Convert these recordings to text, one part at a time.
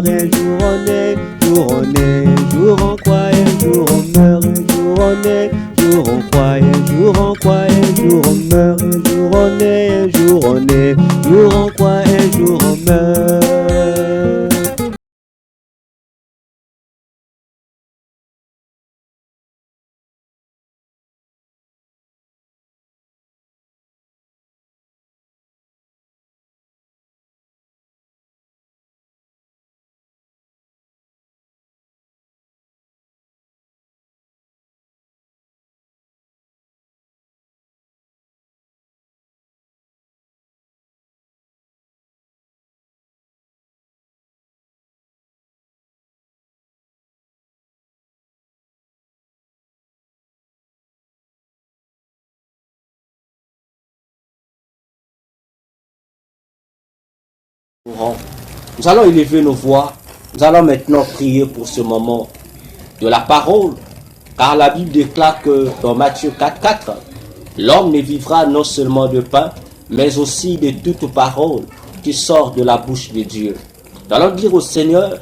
meurt, un jour on est, jour on est, jour on croit, un jour on meurt, un jour on est, jour on croit, un jour on croit, un jour on meurt, un jour on est, un jour on est, jour on croit, un jour on meurt. Nous allons élever nos voix. Nous allons maintenant prier pour ce moment de la parole. Car la Bible déclare que dans Matthieu 4,4, l'homme ne vivra non seulement de pain, mais aussi de toute parole qui sort de la bouche de Dieu. Nous allons dire au Seigneur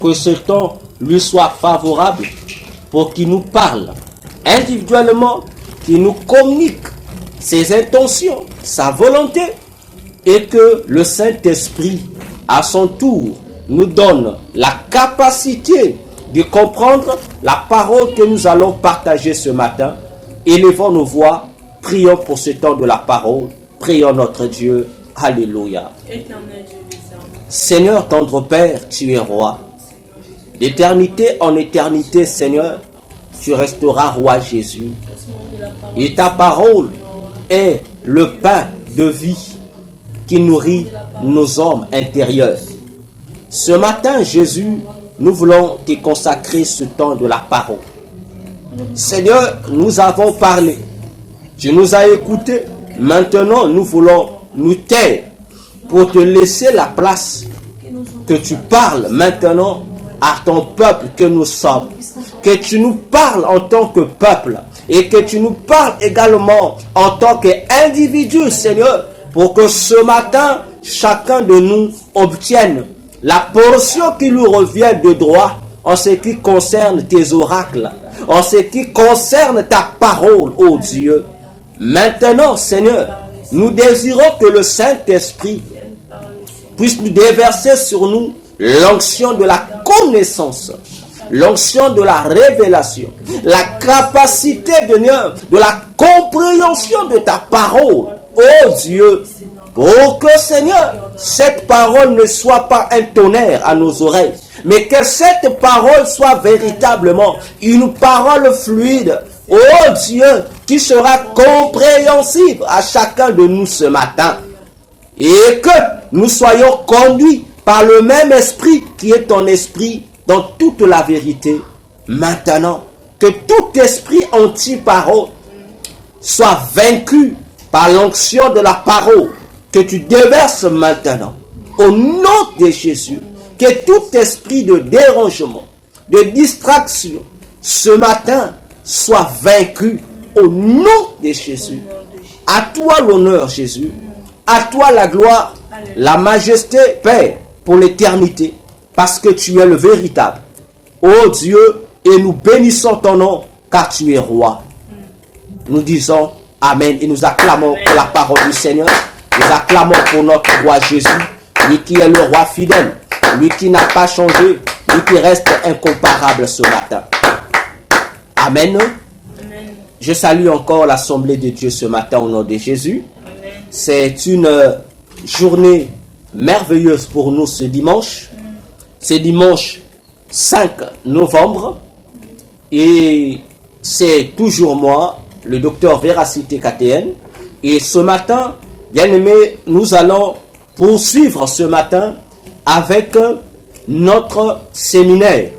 que ce temps lui soit favorable pour qu'il nous parle individuellement, qu'il nous communique ses intentions, sa volonté, et que le Saint-Esprit, à son tour, nous donne la capacité de comprendre la parole que nous allons partager ce matin. Élevons nos voix, prions pour ce temps de la parole, prions notre Dieu. Alléluia. Seigneur, tendre Père, tu es roi. D'éternité en éternité, Seigneur, tu resteras roi Jésus. Et ta parole est le pain de vie qui nourrit nos hommes intérieurs. Ce matin, Jésus, nous voulons te consacrer ce temps de la parole. Seigneur, nous avons parlé. Tu nous as écoutés. Maintenant, nous voulons nous taire pour te laisser la place que tu parles maintenant à ton peuple que nous sommes. Que tu nous parles en tant que peuple et que tu nous parles également en tant qu'individu, Seigneur, pour que ce matin, chacun de nous obtienne la portion qui lui revient de droit en ce qui concerne tes oracles, en ce qui concerne ta parole, ô Dieu. Maintenant, Seigneur, nous désirons que le Saint-Esprit puisse nous déverser sur nous l'onction de la connaissance, l'onction de la révélation, la capacité de la compréhension de ta parole, ô Dieu, pour que, Seigneur, cette parole ne soit pas un tonnerre à nos oreilles, mais que cette parole soit véritablement une parole fluide, ô Dieu, qui sera compréhensible à chacun de nous ce matin. Et que nous soyons conduits par le même esprit qui est ton esprit dans toute la vérité. Maintenant, que tout esprit anti-parole soit vaincu par l'onction de la parole que tu déverses maintenant. Au nom de Jésus, que tout esprit de dérangement, de distraction, ce matin, soit vaincu au nom de Jésus. À toi l'honneur, Jésus. À toi la gloire, la majesté, Père, pour l'éternité, parce que tu es le véritable. Ô Dieu, et nous bénissons ton nom, car tu es roi. Nous disons Amen et nous acclamons pour la parole du Seigneur. Nous acclamons pour notre roi Jésus, lui qui est le roi fidèle, lui qui n'a pas changé, lui qui reste incomparable ce matin. Amen. Amen. Je salue encore l'Assemblée de Dieu ce matin au nom de Jésus. Amen. C'est une journée merveilleuse pour nous ce dimanche. C'est dimanche 5 novembre et c'est toujours moi, le docteur Véracité KTN. Et ce matin, bien-aimés, nous allons poursuivre ce matin avec notre séminaire.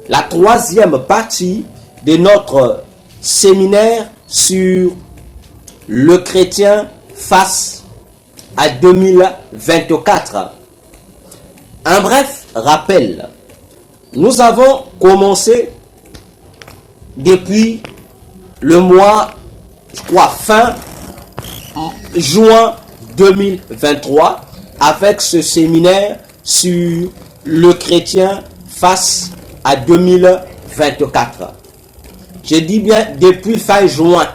La troisième partie de notre séminaire sur le chrétien face à 2024. Un bref rappel. Nous avons commencé depuis le mois, je crois, fin juin 2023 avec ce séminaire sur le chrétien face à 2024. Je dis bien depuis fin juin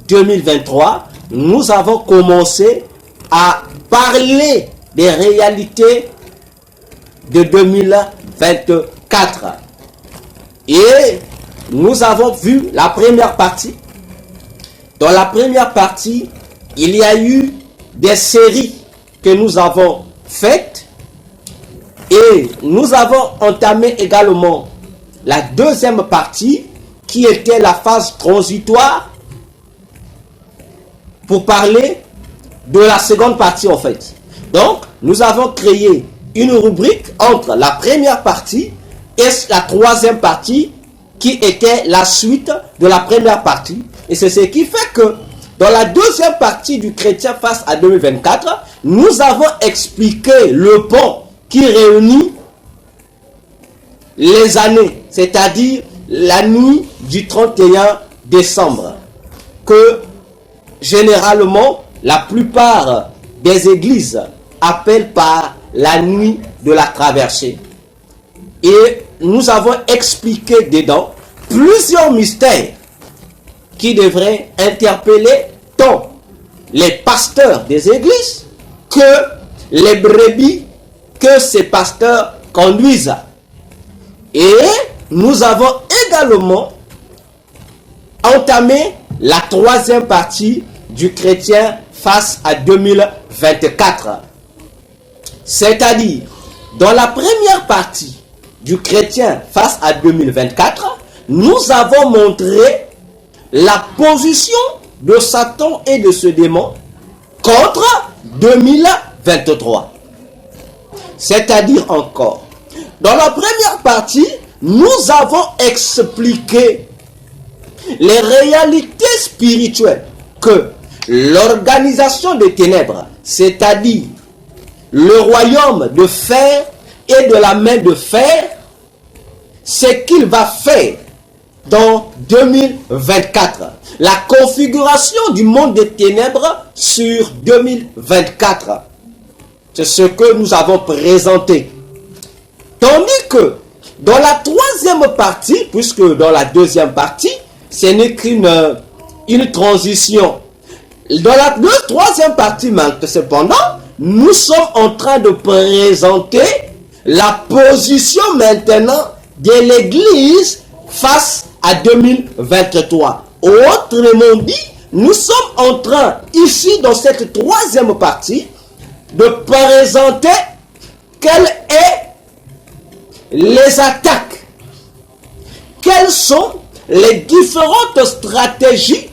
2023, nous avons commencé à parler des réalités de 2024. Et nous avons vu la première partie. Dans la première partie, il y a eu des séries que nous avons faites et nous avons entamé également la deuxième partie qui était la phase transitoire pour parler de la seconde partie en fait. Donc, nous avons créé une rubrique entre la première partie et la troisième partie qui était la suite de la première partie. Et c'est ce qui fait que dans la deuxième partie du chrétien face à 2024, nous avons expliqué le pont qui réunit les années, c'est-à-dire la nuit du 31 décembre, que généralement la plupart des églises appellent par la nuit de la traversée. Et nous avons expliqué dedans plusieurs mystères qui devraient interpeller tant les pasteurs des églises que les brebis que ces pasteurs conduisent. Et nous avons également entamé la troisième partie du chrétien face à 2024. C'est-à-dire, dans la première partie du chrétien face à 2024, nous avons montré la position de Satan et de ce démon contre 2023. C'est-à-dire encore, dans la première partie, nous avons expliqué les réalités spirituelles que l'organisation des ténèbres, c'est-à-dire le royaume de fer et de la main de fer, ce qu'il va faire dans 2024. La configuration du monde des ténèbres sur 2024. C'est ce que nous avons présenté. Tandis que dans la troisième partie, puisque dans la deuxième partie, ce n'est qu'une transition. Dans la troisième partie, cependant, nous sommes en train de présenter la position maintenant de l'Église face à 2023. Autrement dit, nous sommes en train, ici dans cette troisième partie, de présenter quelles sont les attaques, quelles sont les différentes stratégies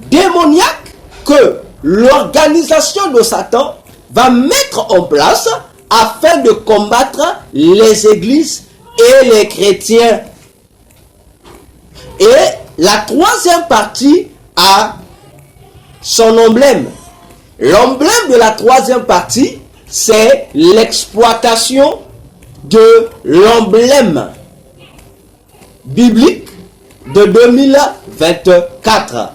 démoniaques que l'organisation de Satan va mettre en place afin de combattre les églises et les chrétiens. Et la troisième partie a son emblème. L'emblème de la troisième partie, c'est l'exploitation de l'emblème biblique de 2024.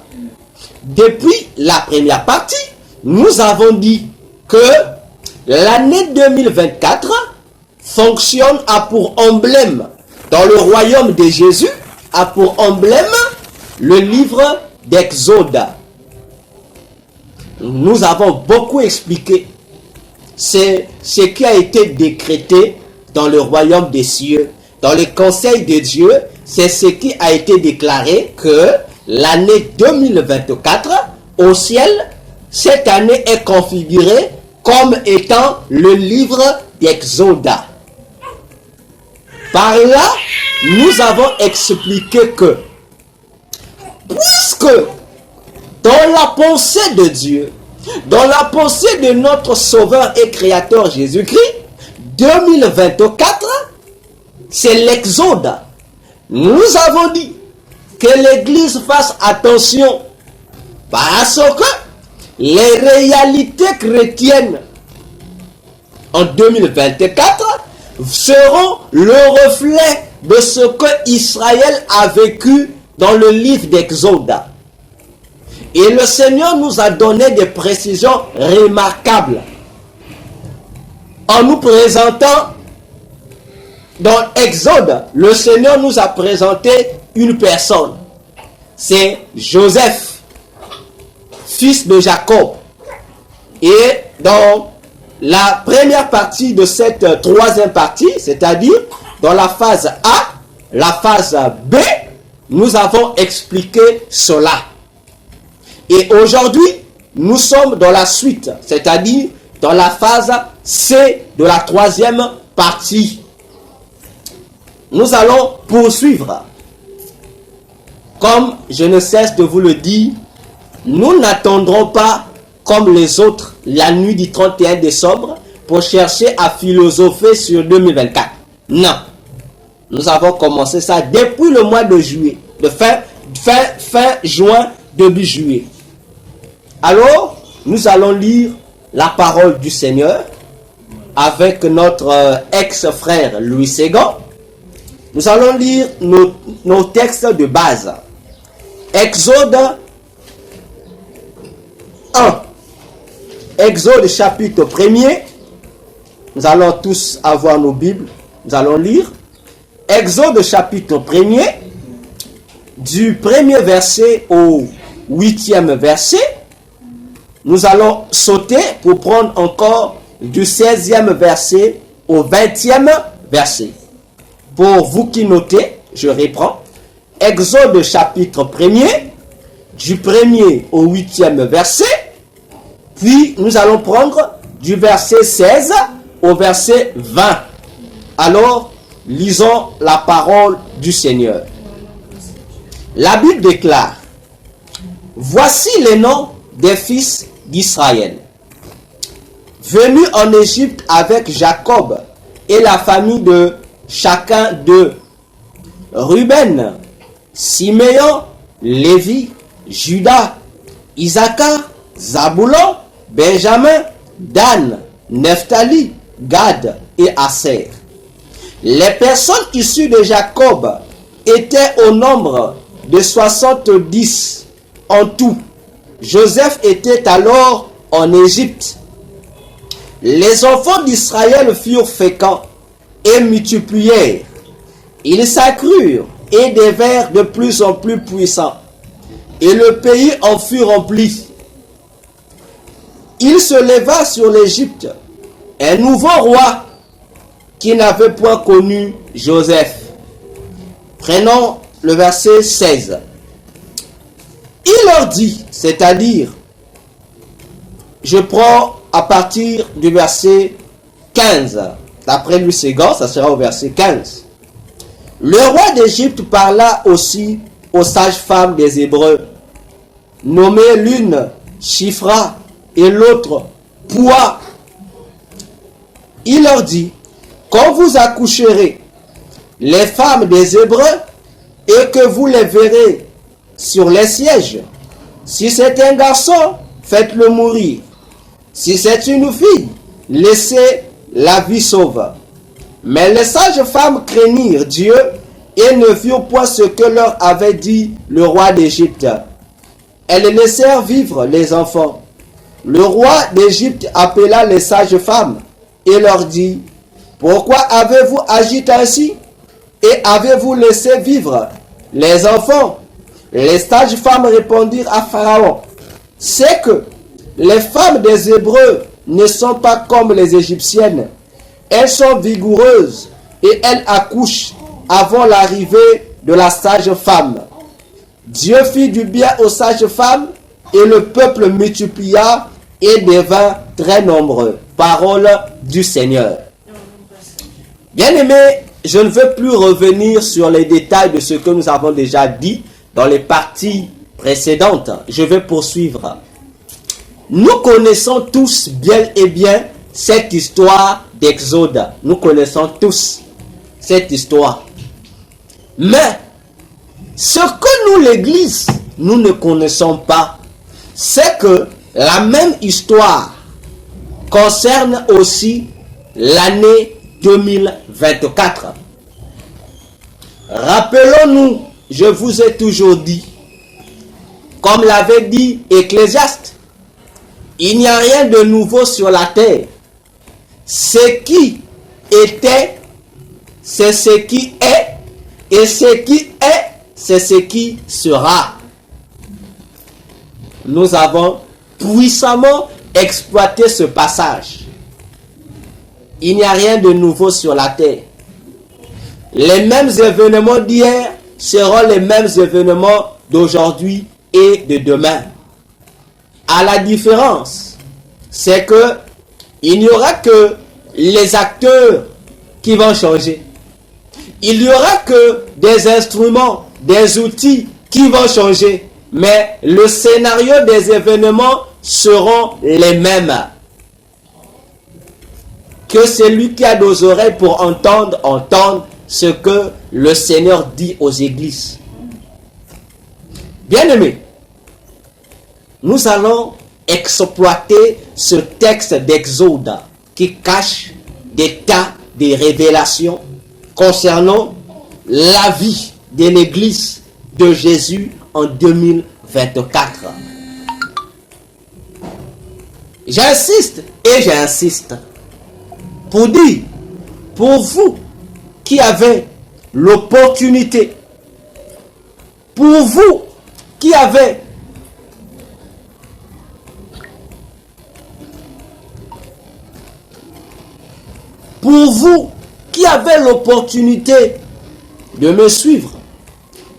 Depuis la première partie, nous avons dit que l'année 2024 fonctionne a pour emblème dans le royaume de Jésus, a pour emblème le livre d'Exode. Nous avons beaucoup expliqué ce qui a été décrété dans le royaume des cieux, dans le conseil de Dieu. C'est ce qui a été déclaré que l'année 2024 au ciel, cette année est configurée comme étant le livre d'Exode. Par là, nous avons expliqué que puisque dans la pensée de Dieu, dans la pensée de notre Sauveur et Créateur Jésus-Christ, 2024, c'est l'Exode. Nous avons dit que l'Église fasse attention parce que les réalités chrétiennes en 2024 seront le reflet de ce que Israël a vécu dans le livre d'Exode. Et le Seigneur nous a donné des précisions remarquables en nous présentant dans Exode, le Seigneur nous a présenté une personne. C'est Joseph, fils de Jacob. Et dans la première partie de cette troisième partie, c'est-à-dire dans la phase A, la phase B, nous avons expliqué cela. Et aujourd'hui, nous sommes dans la suite, c'est-à-dire dans la phase C de la troisième partie. Nous allons poursuivre. Comme je ne cesse de vous le dire, nous n'attendrons pas comme les autres la nuit du 31 décembre pour chercher à philosopher sur 2024. Non. Nous avons commencé ça depuis le mois de juillet, de fin juin, début juillet. Alors, nous allons lire la parole du Seigneur avec notre ex-frère Louis Ségan. Nous allons lire nos textes de base. Exode 1. Exode chapitre 1er. Nous allons tous avoir nos Bibles. Nous allons lire. Exode chapitre 1er. Du premier verset au 8e verset. Nous allons sauter pour prendre encore du 16e verset au 20e verset. Pour vous qui notez, je reprends. Exode chapitre 1er, du 1er au 8e verset. Puis nous allons prendre du verset 16 au verset 20. Alors, lisons la parole du Seigneur. La Bible déclare: voici les noms des fils d'Israël, venus en Égypte avec Jacob et la famille de chacun d'eux: Ruben, Siméon, Lévi, Judas, Issachar, Zaboulon, Benjamin, Dan, Nephtali, Gad et Aser. Les personnes issues de Jacob étaient au nombre de 70 en tout. Joseph était alors en Égypte. Les enfants d'Israël furent féconds et multiplièrent. Ils s'accrurent et devinrent de plus en plus puissants. Et le pays en fut rempli. Il se leva sur l'Égypte un nouveau roi qui n'avait point connu Joseph. Prenons le verset 16. Il leur dit, c'est-à-dire, je prends à partir du verset 15. D'après Louis Ségan, ça sera au verset 15. Le roi d'Égypte parla aussi aux sages-femmes des Hébreux, nommées l'une Shifra et l'autre Poua. Il leur dit: quand vous accoucherez les femmes des Hébreux et que vous les verrez sur les sièges, si c'est un garçon, faites-le mourir. Si c'est une fille, laissez la vie sauve. Mais les sages femmes craignirent Dieu et ne firent point ce que leur avait dit le roi d'Égypte. Elles laissèrent vivre les enfants. Le roi d'Égypte appela les sages femmes et leur dit: pourquoi avez-vous agi ainsi et avez-vous laissé vivre les enfants? Les sages femmes répondirent à Pharaon: c'est que les femmes des Hébreux ne sont pas comme les Égyptiennes. Elles sont vigoureuses et elles accouchent avant l'arrivée de la sage femme. Dieu fit du bien aux sages femmes et le peuple multiplia et devint très nombreux. Parole du Seigneur. Bien-aimés, je ne veux plus revenir sur les détails de ce que nous avons déjà dit dans les parties précédentes. Je vais poursuivre. Nous connaissons tous bien et bien cette histoire d'Exode. Nous connaissons tous cette histoire. Mais ce que nous, l'Église, nous ne connaissons pas, c'est que la même histoire concerne aussi l'année 2024. Rappelons-nous, je vous ai toujours dit, comme l'avait dit Ecclésiaste, il n'y a rien de nouveau sur la terre. Ce qui était, c'est ce qui est, et ce qui est, c'est ce qui sera. Nous avons puissamment exploité ce passage. Il n'y a rien de nouveau sur la terre. Les mêmes événements d'hier seront les mêmes événements d'aujourd'hui et de demain. À la différence, c'est que il n'y aura que les acteurs qui vont changer. Il n'y aura que des instruments, des outils qui vont changer. Mais le scénario des événements seront les mêmes. Que celui qui a des oreilles pour entendre, entende ce que le Seigneur dit aux églises. Bien-aimés, nous allons exploiter ce texte d'Exode qui cache des tas de révélations concernant la vie de l'Église de Jésus en 2024. J'insiste et j'insiste pour dire, pour vous qui avez l'opportunité, pour vous qui avez l'opportunité de me suivre,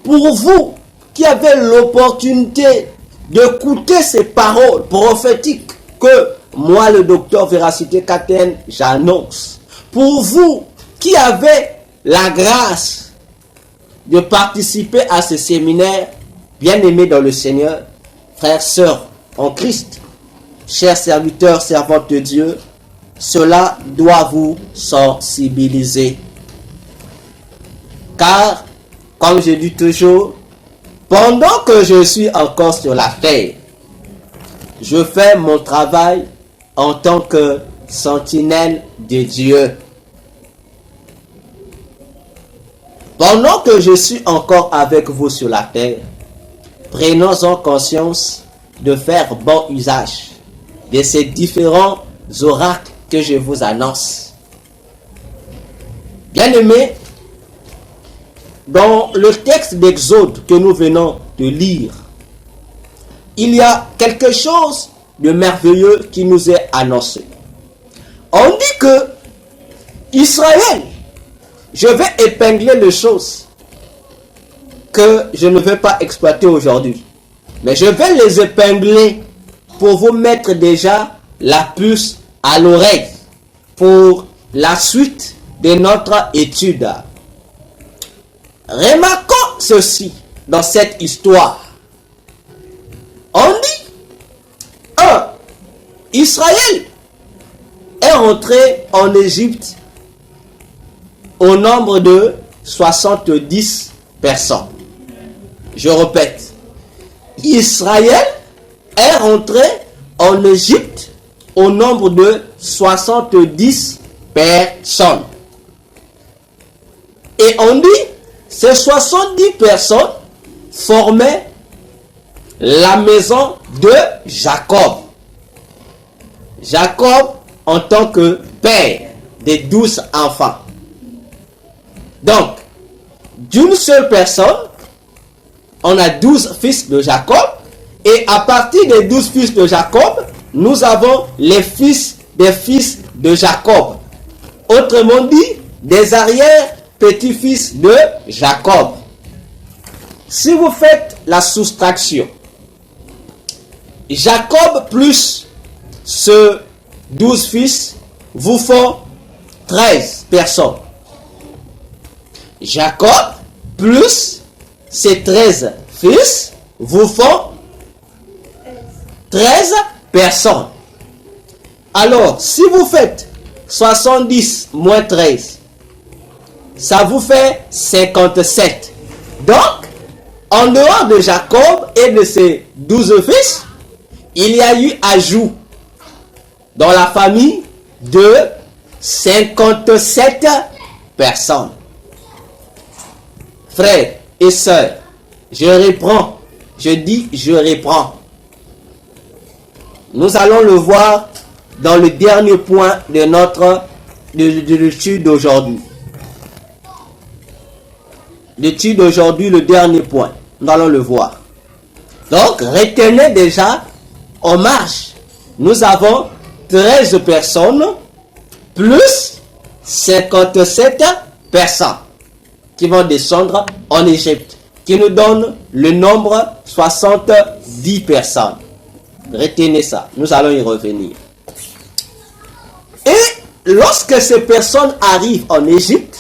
pour vous qui avez l'opportunité d'écouter ces paroles prophétiques que moi, le docteur Véracité Katen, j'annonce, pour vous qui avez la grâce de participer à ce séminaire, bien-aimés dans le Seigneur, frères, sœurs en Christ, chers serviteurs, servantes de Dieu, cela doit vous sensibiliser. Car, comme je dis toujours, pendant que je suis encore sur la terre, je fais mon travail en tant que sentinelle de Dieu. Pendant que je suis encore avec vous sur la terre, prenons-en conscience de faire bon usage de ces différents oracles que je vous annonce. Bien-aimés, dans le texte d'Exode que nous venons de lire, il y a quelque chose de merveilleux qui nous est annoncé. On dit que Israël, je vais épingler les choses que je ne vais pas exploiter aujourd'hui, mais je vais les épingler pour vous mettre déjà la puce à l'oreille pour la suite de notre étude. Remarquons ceci dans cette histoire. On dit, Israël est rentré en Égypte au nombre de 70 personnes. Je répète, Israël est rentré en Égypte au nombre de 70 personnes. Et on dit, ces 70 personnes formaient la maison de Jacob. Jacob en tant que père des 12 enfants. Donc, d'une seule personne, on a 12 fils de Jacob. Et à partir des 12 fils de Jacob, nous avons les fils des fils de Jacob. Autrement dit, des arrière-petits-fils de Jacob. Si vous faites la soustraction, Jacob plus ce 12 fils vous font 13 personnes. Jacob plus ces 13 fils vous font 13 personnes. Alors, si vous faites 70 moins 13, ça vous fait 57. Donc, en dehors de Jacob et de ses 12 fils, il y a eu ajout dans la famille de 57 personnes. Frères et sœurs, je reprends. Je dis, je reprends. Nous allons le voir dans le dernier point de notre l'étude d'aujourd'hui. l'étude d'aujourd'hui, le dernier point. Nous allons le voir. Donc, retenez déjà, en marche, nous avons 13 personnes plus 57 personnes qui vont descendre en Égypte, qui nous donne le nombre 70 personnes. Retenez ça, nous allons y revenir. Et lorsque ces personnes arrivent en Égypte,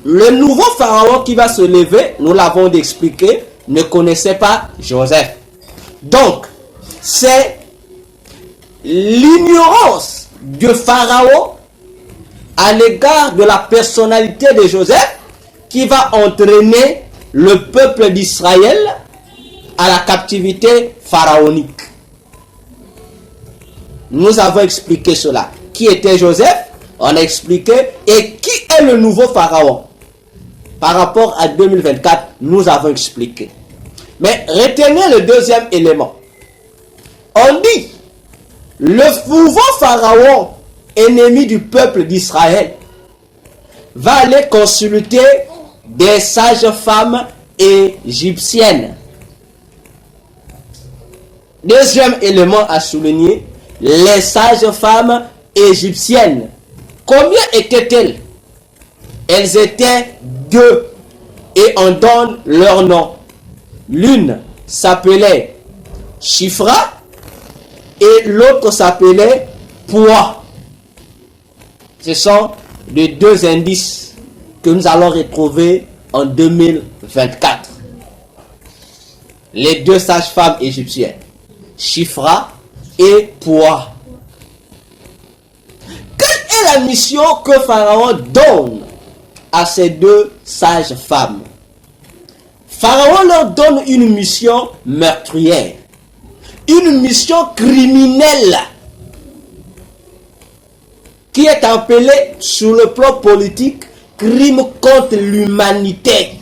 le nouveau pharaon qui va se lever, nous l'avons expliqué, ne connaissait pas Joseph. Donc, c'est l'ignorance du pharaon à l'égard de la personnalité de Joseph qui va entraîner le peuple d'Israël à la captivité pharaonique. Nous avons expliqué cela. Qui était Joseph? On a expliqué. Et qui est le nouveau pharaon? Par rapport à 2024, nous avons expliqué. Mais retenez le deuxième élément. On dit, le nouveau pharaon, ennemi du peuple d'Israël, va aller consulter des sages femmes égyptiennes. Deuxième élément à souligner, les sages femmes égyptiennes. Combien étaient-elles? Elles étaient deux et on donne leur nom. L'une s'appelait Shifra et l'autre s'appelait Poua. Ce sont les deux indices que nous allons retrouver en 2024. Les deux sages-femmes égyptiennes, Shifra et Poua. Quelle est la mission que Pharaon donne à ces deux sages-femmes? Pharaon leur donne une mission meurtrière, une mission criminelle qui est appelée sur le plan politique crime contre l'humanité.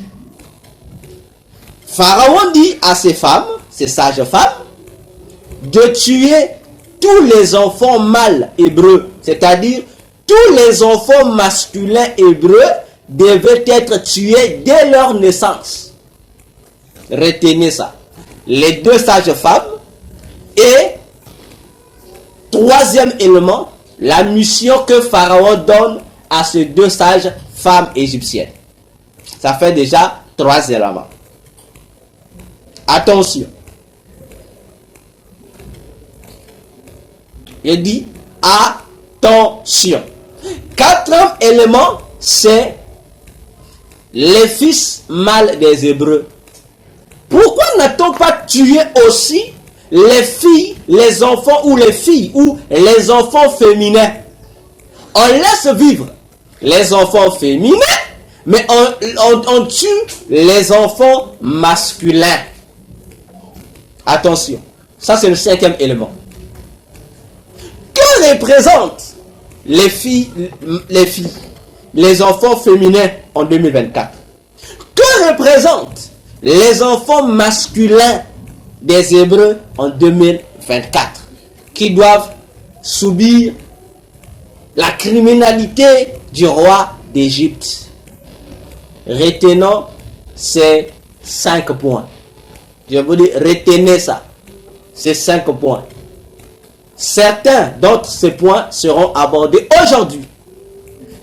Pharaon dit à ces femmes, ces sages femmes, de tuer tous les enfants mâles hébreux, c'est-à-dire tous les enfants masculins hébreux devaient être tués dès leur naissance. Retenez ça. Les deux sages femmes. Et troisième élément, la mission que Pharaon donne à ces deux sages femmes égyptiennes. Ça fait déjà 3 éléments. Attention. Il dit attention. Quatrième élément, c'est les fils mâles des Hébreux. Pourquoi n'a-t-on pas tué aussi les filles, les enfants ou les filles ou les enfants féminins? On laisse vivre les enfants féminins, mais on tue les enfants masculins. Attention, ça c'est le 5e élément. Que représentent les filles, les enfants féminins en 2024? Que représentent les enfants masculins des Hébreux en 2024 qui doivent subir la criminalité du roi d'Égypte? Retenons ces 5 points. Je vous dis, retenez ça. Ces 5 points. Certains d'entre ces points seront abordés aujourd'hui.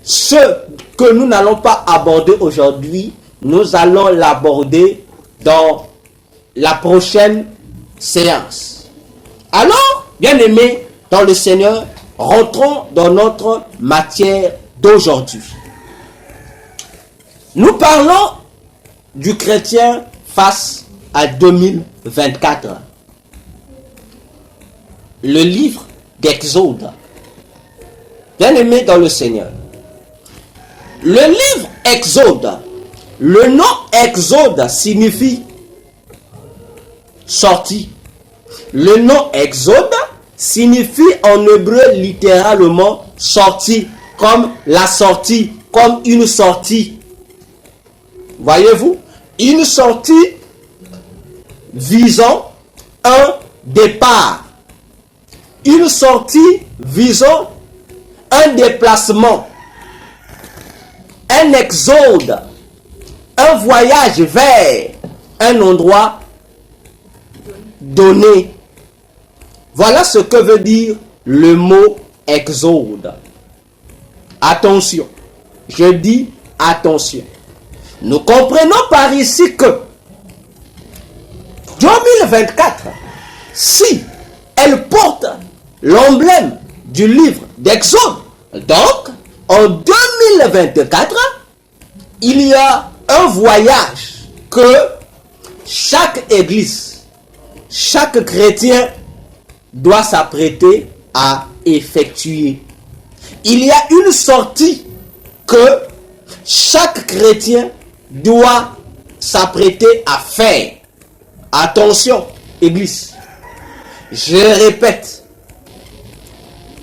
Ceux que nous n'allons pas aborder aujourd'hui, nous allons l'aborder dans la prochaine séance. Alors, bien-aimés dans le Seigneur, rentrons dans notre matière d'aujourd'hui. Nous parlons du chrétien face à 2024. Le livre d'Exode. Bien-aimés dans le Seigneur. Le livre Exode. Le nom Exode signifie sortie. Le nom Exode signifie en hébreu littéralement sortie, comme la sortie, comme une sortie. Voyez-vous, une sortie visant un départ. Une sortie visant un déplacement. un exode, un voyage vers un endroit donné. Voilà ce que veut dire le mot exode. Attention, je dis attention. Nous comprenons par ici que 2024, si elle porte l'emblème du livre d'Exode, donc en 2024, il y a un voyage que chaque église, chaque chrétien doit s'apprêter à effectuer. Il y a une sortie que chaque chrétien doit s'apprêter à faire. Attention, église. Je répète,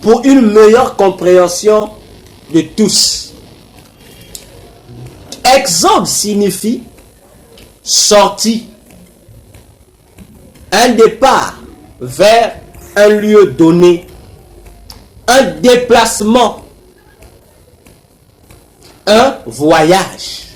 pour une meilleure compréhension de tous. Exode signifie sortie, un départ vers un lieu donné, un déplacement, un voyage.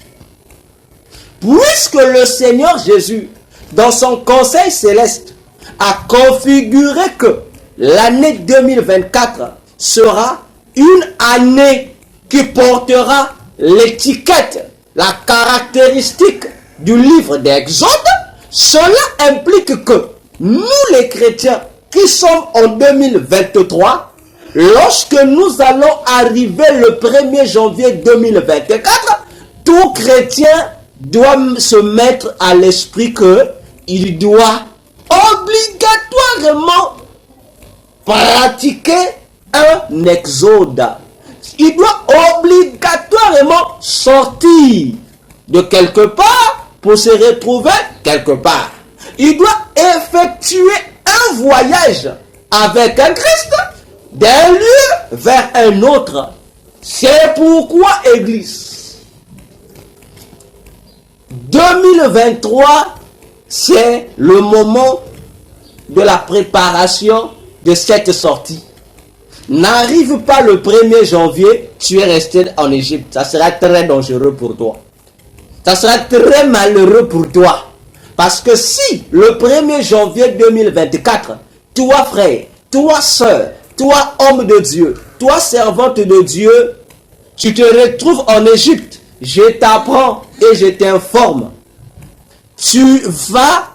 Puisque le Seigneur Jésus, dans son conseil céleste, a configuré que l'année 2024 sera une année qui portera l'étiquette, la caractéristique du livre d'Exode, cela implique que nous les chrétiens qui sommes en 2023, lorsque nous allons arriver le 1er janvier 2024, tout chrétien doit se mettre à l'esprit qu'il doit obligatoirement pratiquer un exode. Il doit obligatoirement sortir de quelque part pour se retrouver quelque part. Il doit effectuer un voyage avec un Christ d'un lieu vers un autre. C'est pourquoi, Église, 2023, c'est le moment de la préparation de cette sortie. N'arrive pas le 1er janvier, tu es resté en Égypte. Ça sera très dangereux pour toi. Ça sera très malheureux pour toi. Parce que si le 1er janvier 2024, toi frère, toi sœur, toi homme de Dieu, toi servante de Dieu, tu te retrouves en Égypte, je t'apprends et je t'informe. Tu vas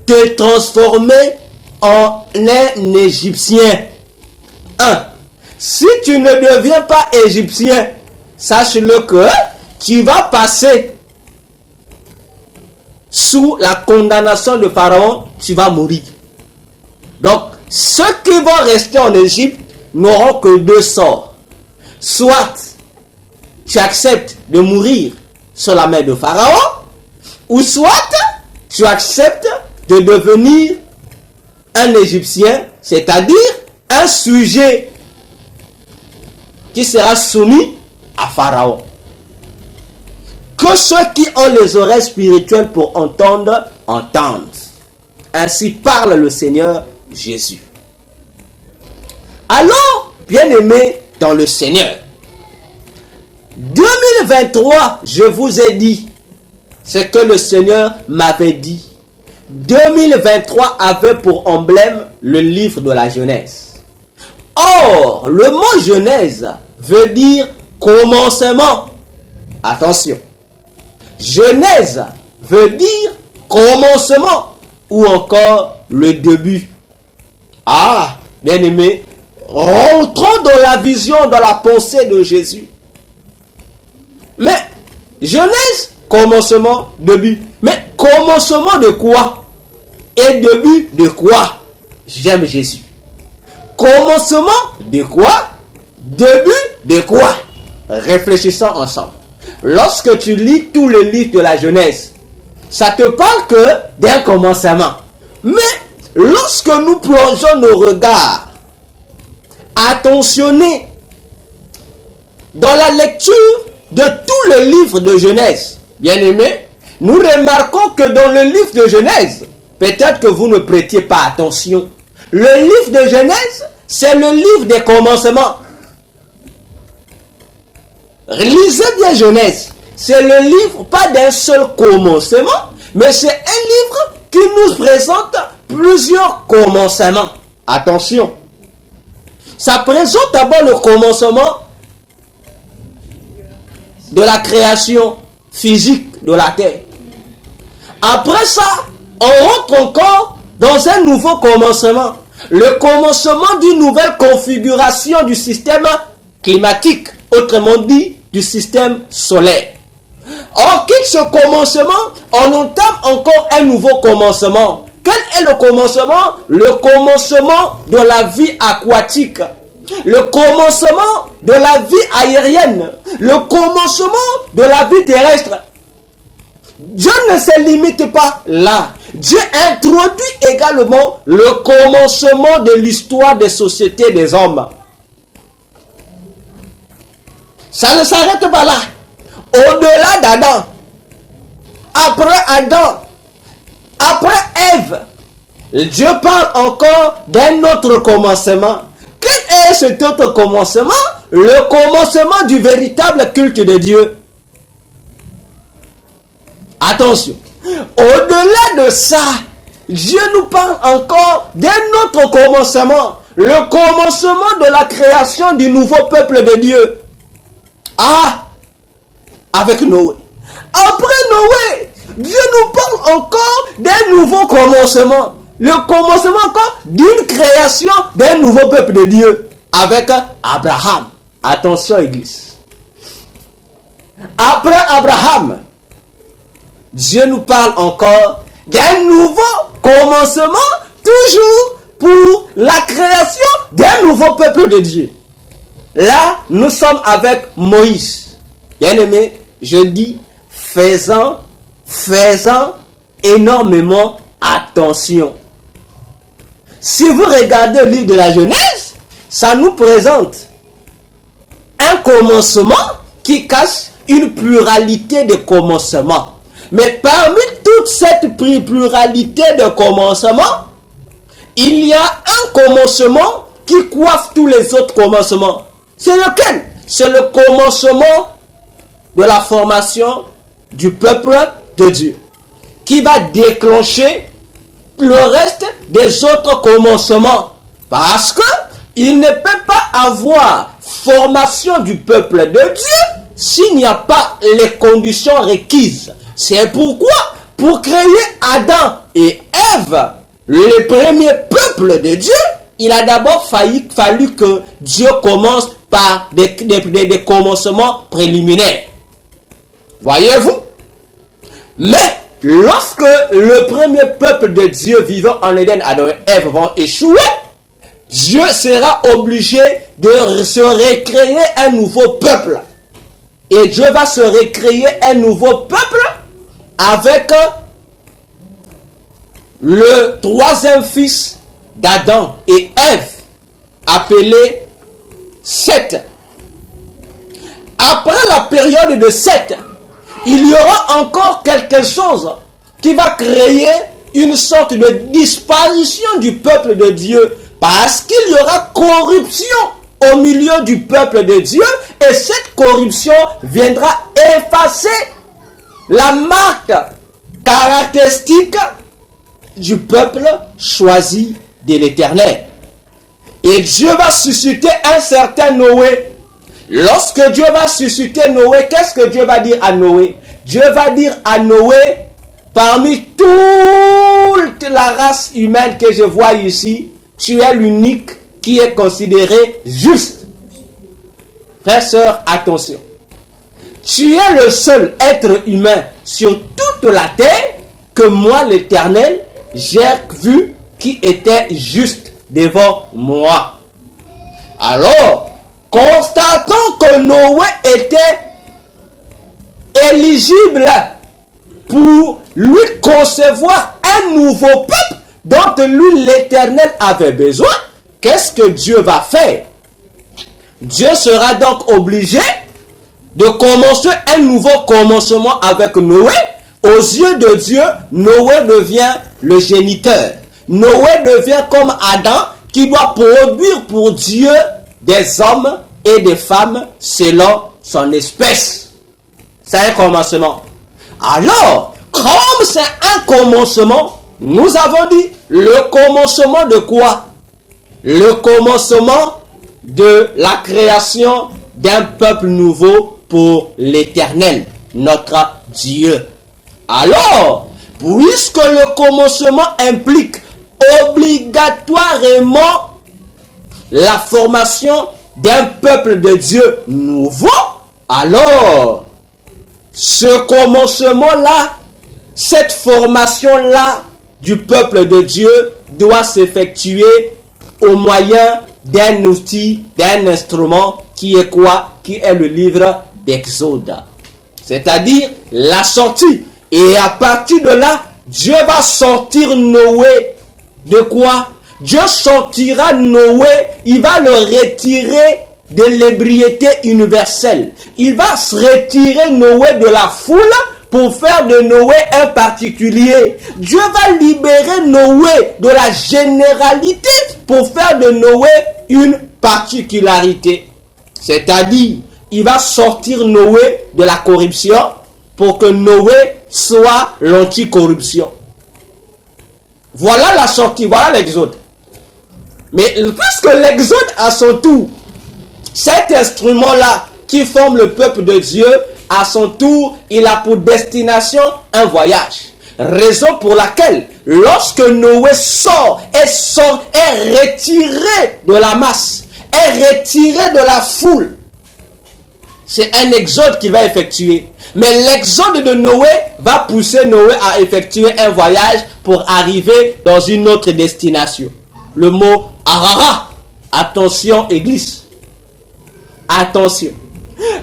te transformer en un Égyptien. 1. Si tu ne deviens pas Égyptien, sache-le que tu vas passer sous la condamnation de Pharaon, tu vas mourir. Donc, ceux qui vont rester en Égypte n'auront que deux sorts. Soit tu acceptes de mourir sur la main de Pharaon, ou soit tu acceptes de devenir un Égyptien, c'est-à-dire un sujet qui sera soumis à Pharaon. Que ceux qui ont les oreilles spirituelles pour entendre, entendent. Ainsi parle le Seigneur Jésus. Alors, bien-aimés dans le Seigneur, 2023, je vous ai dit ce que le Seigneur m'avait dit. 2023 avait pour emblème le livre de la Genèse. Or, le mot Genèse veut dire commencement. Attention. Genèse veut dire commencement ou encore le début. Ah, bien-aimé, rentrons dans la vision, dans la pensée de Jésus. Mais Genèse, commencement, début. Mais commencement de quoi? Et début de quoi? J'aime Jésus. Commencement de quoi? Début de quoi? Réfléchissons ensemble. Lorsque tu lis tous les livres de la Genèse, ça te parle que d'un commencement. Mais lorsque nous plongeons nos regards attentionnés dans la lecture de tous les livres de Genèse, bien aimé, nous remarquons que dans le livre de Genèse, peut-être que vous ne prêtiez pas attention, le livre de Genèse, c'est le livre des commencements. Lisez bien Genèse. c'est le livre pas d'un seul commencement, mais c'est un livre qui nous présente plusieurs commencements. Attention, ça présente d'abord le commencement de la création physique de la terre. Après ça, on rentre encore dans un nouveau commencement. Le commencement d'une nouvelle configuration du système climatique, autrement dit, du système solaire. On quitte ce commencement, on entame encore un nouveau commencement. Quel est le commencement? Le commencement de la vie aquatique. Le commencement de la vie aérienne. Le commencement de la vie terrestre. Dieu ne se limite pas là. Dieu introduit également le commencement de l'histoire des sociétés des hommes. Ça ne s'arrête pas là. Au-delà d'Adam, après Adam, après Ève, Dieu parle encore d'un autre commencement. Quel est cet autre commencement? Le commencement du véritable culte de Dieu. Attention, au-delà de ça, Dieu nous parle encore d'un autre commencement. Le commencement de la création du nouveau peuple de Dieu. Ah, avec Noé. Après Noé, Dieu nous parle encore d'un nouveau commencement. Le commencement encore d'une création d'un nouveau peuple de Dieu. Avec Abraham. Attention, Église. Après Abraham, Dieu nous parle encore d'un nouveau commencement, toujours pour la création d'un nouveau peuple de Dieu. Là, nous sommes avec Moïse. Bien aimé, je dis, faisant énormément attention. Si vous regardez le livre de la Genèse, ça nous présente un commencement qui cache une pluralité de commencements. Mais parmi toute cette pluralité de commencements, il y a un commencement qui coiffe tous les autres commencements. C'est lequel? C'est le commencement de la formation du peuple de Dieu, qui va déclencher le reste des autres commencements. Parce que il ne peut pas avoir formation du peuple de Dieu s'il n'y a pas les conditions requises. C'est pourquoi, pour créer Adam et Ève, le premier peuple de Dieu, il a d'abord fallu que Dieu commence par des commencements préliminaires. Voyez-vous? Mais lorsque le premier peuple de Dieu vivant en Éden, Adam et Ève, vont échouer, Dieu sera obligé de se recréer un nouveau peuple. Et Dieu va se recréer un nouveau peuple avec le troisième fils d'Adam et Ève, appelé Seth. Après la période de Seth, il y aura encore quelque chose qui va créer une sorte de disparition du peuple de Dieu, parce qu'il y aura corruption au milieu du peuple de Dieu, et cette corruption viendra effacer la marque caractéristique du peuple choisi de l'Éternel. Et Dieu va susciter un certain Noé. Lorsque Dieu va susciter Noé, qu'est-ce que Dieu va dire à Noé? Dieu va dire à Noé, parmi toute la race humaine que je vois ici, tu es l'unique qui est considéré juste. Frères, sœurs, attention. Tu es le seul être humain sur toute la terre que moi, l'Éternel, j'ai vu qui était juste devant moi. Alors, constatons que Noé était éligible pour lui concevoir un nouveau peuple dont lui, l'Éternel, avait besoin. Qu'est-ce que Dieu va faire? Dieu sera donc obligé de commencer un nouveau commencement avec Noé. Aux yeux de Dieu, Noé devient le géniteur. Noé devient comme Adam, qui doit produire pour Dieu des hommes et des femmes selon son espèce. c'est un commencement. Alors, comme c'est un commencement, nous avons dit le commencement de quoi? Le commencement de la création d'un peuple nouveau pour l'Éternel, notre Dieu. Alors, puisque le commencement implique obligatoirement la formation d'un peuple de Dieu nouveau, alors ce commencement-là, cette formation-là du peuple de Dieu doit s'effectuer au moyen d'un outil, d'un instrument qui est quoi? Qui est le livre d'Exode. C'est-à-dire la sortie. Et à partir de là, Dieu va sortir Noé de quoi? Dieu sortira Noé, il va le retirer de l'ébriété universelle. Il va se retirer Noé de la foule pour faire de Noé un particulier. Dieu va libérer Noé de la généralité pour faire de Noé une particularité. C'est-à-dire, il va sortir Noé de la corruption pour que Noé soit l'anticorruption. Voilà la sortie, voilà l'exode. Mais puisque l'exode à son tour, cet instrument-là qui forme le peuple de Dieu, à son tour, il a pour destination un voyage. Raison pour laquelle, lorsque Noé est retiré de la masse, est retiré de la foule, c'est un exode qu'il va effectuer. Mais l'exode de Noé va pousser Noé à effectuer un voyage pour arriver dans une autre destination. Le mot Arara. Attention, église. Attention.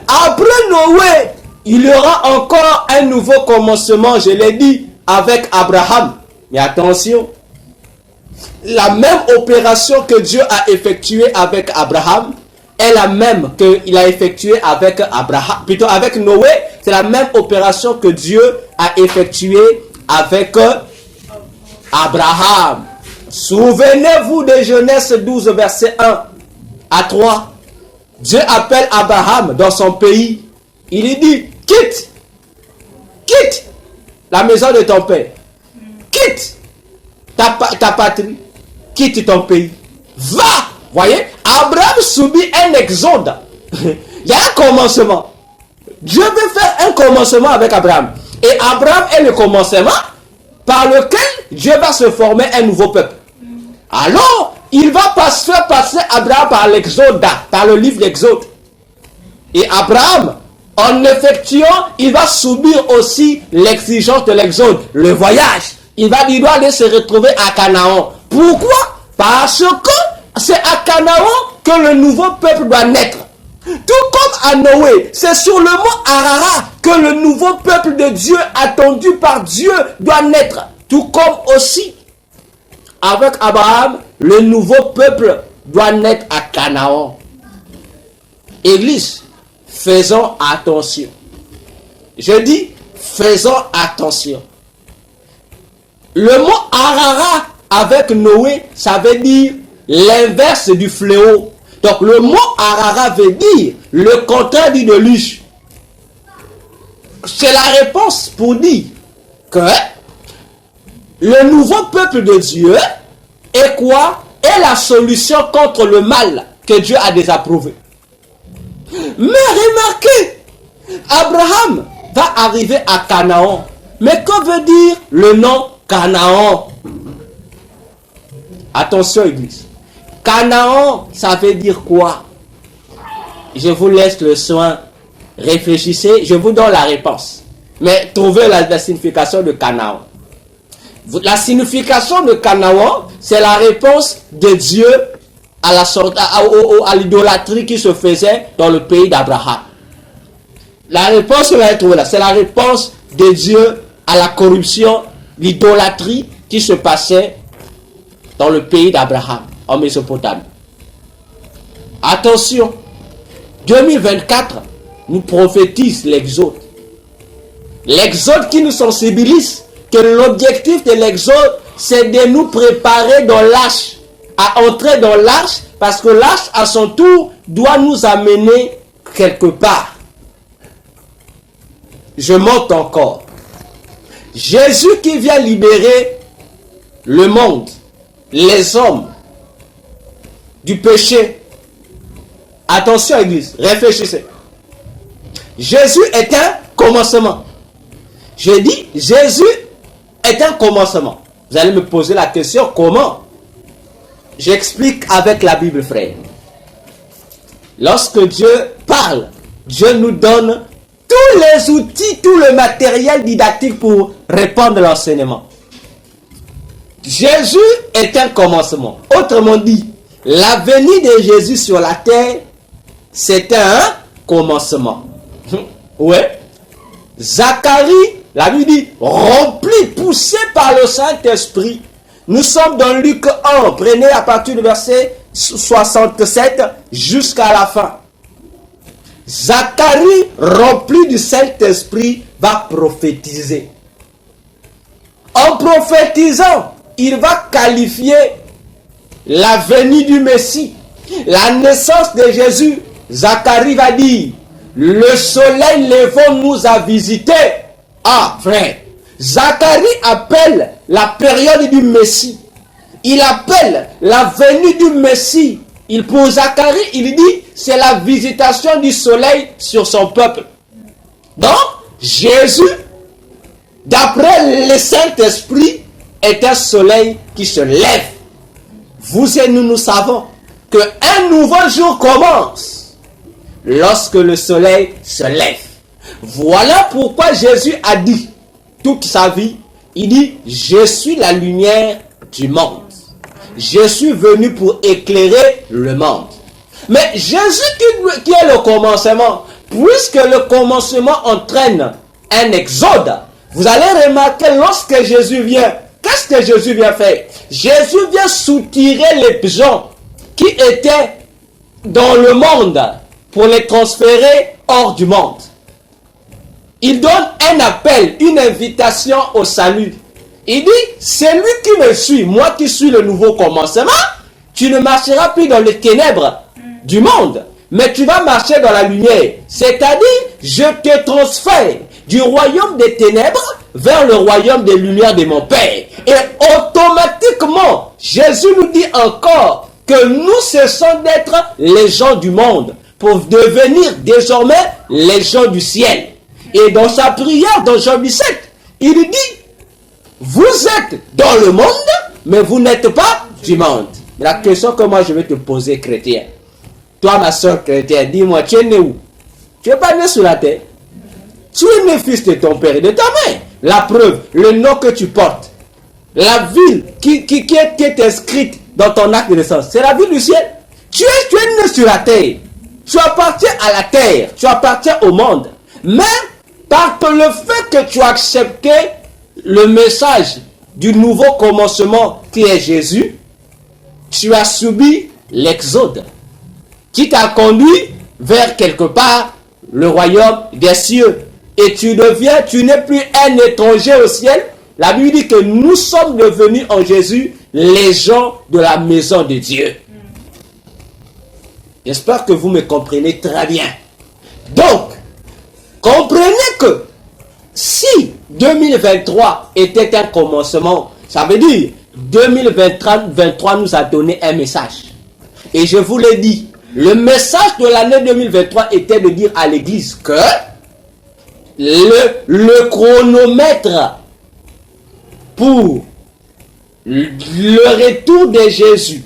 Après Noé, il y aura encore un nouveau commencement, je l'ai dit, avec Abraham. Mais attention, la même opération que Dieu a effectuée avec Abraham est la même qu'il a effectuée avec Abraham. Plutôt avec Noé, c'est la même opération que Dieu a effectuée avec Abraham. Souvenez-vous de Genèse 12, verset 1 à 3. Dieu appelle Abraham dans son pays. Il lui dit, quitte la maison de ton père. Quitte ta patrie. Quitte ton pays. Va. Voyez, Abraham subit un exode. Il y a un commencement. Dieu veut faire un commencement avec Abraham. Et Abraham est le commencement par lequel Dieu va se former un nouveau peuple. Alors, il va faire passer Abraham par l'exode, par le livre d'Exode. Et Abraham, en effectuant, il va subir aussi l'exigence de l'exode, le voyage. Il doit aller se retrouver à Canaan. Pourquoi? Parce que c'est à Canaan que le nouveau peuple doit naître. Tout comme à Noé, c'est sur le mont Arara que le nouveau peuple de Dieu, attendu par Dieu, doit naître. Tout comme aussi, avec Abraham, le nouveau peuple doit naître à Canaan. Église, faisons attention. Je dis, faisons attention. Le mot Arara avec Noé, ça veut dire l'inverse du fléau. Donc le mot Arara veut dire le contraire du déluge. C'est la réponse pour dire que le nouveau peuple de Dieu est quoi? Est la solution contre le mal que Dieu a désapprouvé. Mais remarquez, Abraham va arriver à Canaan. Mais que veut dire le nom Canaan? Attention, église. Canaan, ça veut dire quoi? Je vous laisse le soin. Réfléchissez, je vous donne la réponse. Mais trouvez la signification de Canaan. La signification de Canaan, c'est la réponse de Dieu à l'idolâtrie qui se faisait dans le pays d'Abraham. La réponse, on va trouver là. C'est la réponse de Dieu à la corruption, l'idolâtrie qui se passait dans le pays d'Abraham, en Mésopotamie. Attention, 2024 nous prophétise l'exode. L'exode qui nous sensibilise que l'objectif de l'exode, c'est de nous préparer dans l'arche, à entrer dans l'arche, parce que l'arche, à son tour, doit nous amener quelque part. je monte encore. Jésus qui vient libérer le monde, les hommes, du péché. Attention, Église, réfléchissez. Jésus est un commencement. Je dis, Jésus est un commencement. Vous allez me poser la question, comment? J'explique avec la Bible, frère. Lorsque Dieu parle, Dieu nous donne tous les outils, tout le matériel didactique pour répondre à l'enseignement. Jésus est un commencement. Autrement dit, la venue de Jésus sur la terre, c'est un commencement. Ouais. Zacharie, la Bible dit, rempli, poussé par le Saint-Esprit. Nous sommes dans Luc 1, prenez à partir du verset 67 jusqu'à la fin. Zacharie, rempli du Saint-Esprit, va prophétiser. En prophétisant, il va qualifier la venue du Messie, la naissance de Jésus. Zacharie va dire, le soleil levant nous a visité. Ah, frère, Zacharie appelle la période du Messie. Il appelle la venue du Messie. Pour Zacharie, il dit, c'est la visitation du soleil sur son peuple. Donc, Jésus, d'après le Saint-Esprit, est un soleil qui se lève. Vous et nous savons qu'un nouveau jour commence lorsque le soleil se lève. Voilà pourquoi Jésus a dit toute sa vie, il dit, je suis la lumière du monde. Je suis venu pour éclairer le monde. Mais Jésus qui est le commencement, puisque le commencement entraîne un exode, vous allez remarquer lorsque Jésus vient, qu'est-ce que Jésus vient faire? Jésus vient soutirer les gens qui étaient dans le monde pour les transférer hors du monde. Il donne un appel, une invitation au salut. Il dit, c'est lui qui me suit, moi qui suis le nouveau commencement, tu ne marcheras plus dans les ténèbres du monde, mais tu vas marcher dans la lumière. C'est-à-dire, je te transfère du royaume des ténèbres vers le royaume des lumières de mon Père. Et automatiquement, Jésus nous dit encore que nous cessons d'être les gens du monde pour devenir désormais les gens du ciel. Et dans sa prière, dans Jean 17, il dit, vous êtes dans le monde, mais vous n'êtes pas du monde. La question que moi je vais te poser, chrétien. Toi, ma soeur chrétienne, dis-moi, tu es né où? Tu n'es pas né sur la terre. Tu es né fils de ton père et de ta mère. La preuve, le nom que tu portes, la ville qui est inscrite dans ton acte de naissance, c'est la ville du ciel. Tu es né sur la terre. Tu appartiens à la terre. Tu appartiens au monde. Mais par le fait que tu as accepté le message du nouveau commencement qui est Jésus, tu as subi l'exode qui t'a conduit vers quelque part le royaume des cieux. Et tu n'es plus un étranger au ciel. La Bible dit que nous sommes devenus en Jésus les gens de la maison de Dieu. J'espère que vous me comprenez très bien. Donc, comprenez que si 2023 était un commencement, ça veut dire 2023 nous a donné un message. Et je vous l'ai dit, le message de l'année 2023 était de dire à l'église que le chronomètre pour le retour de Jésus,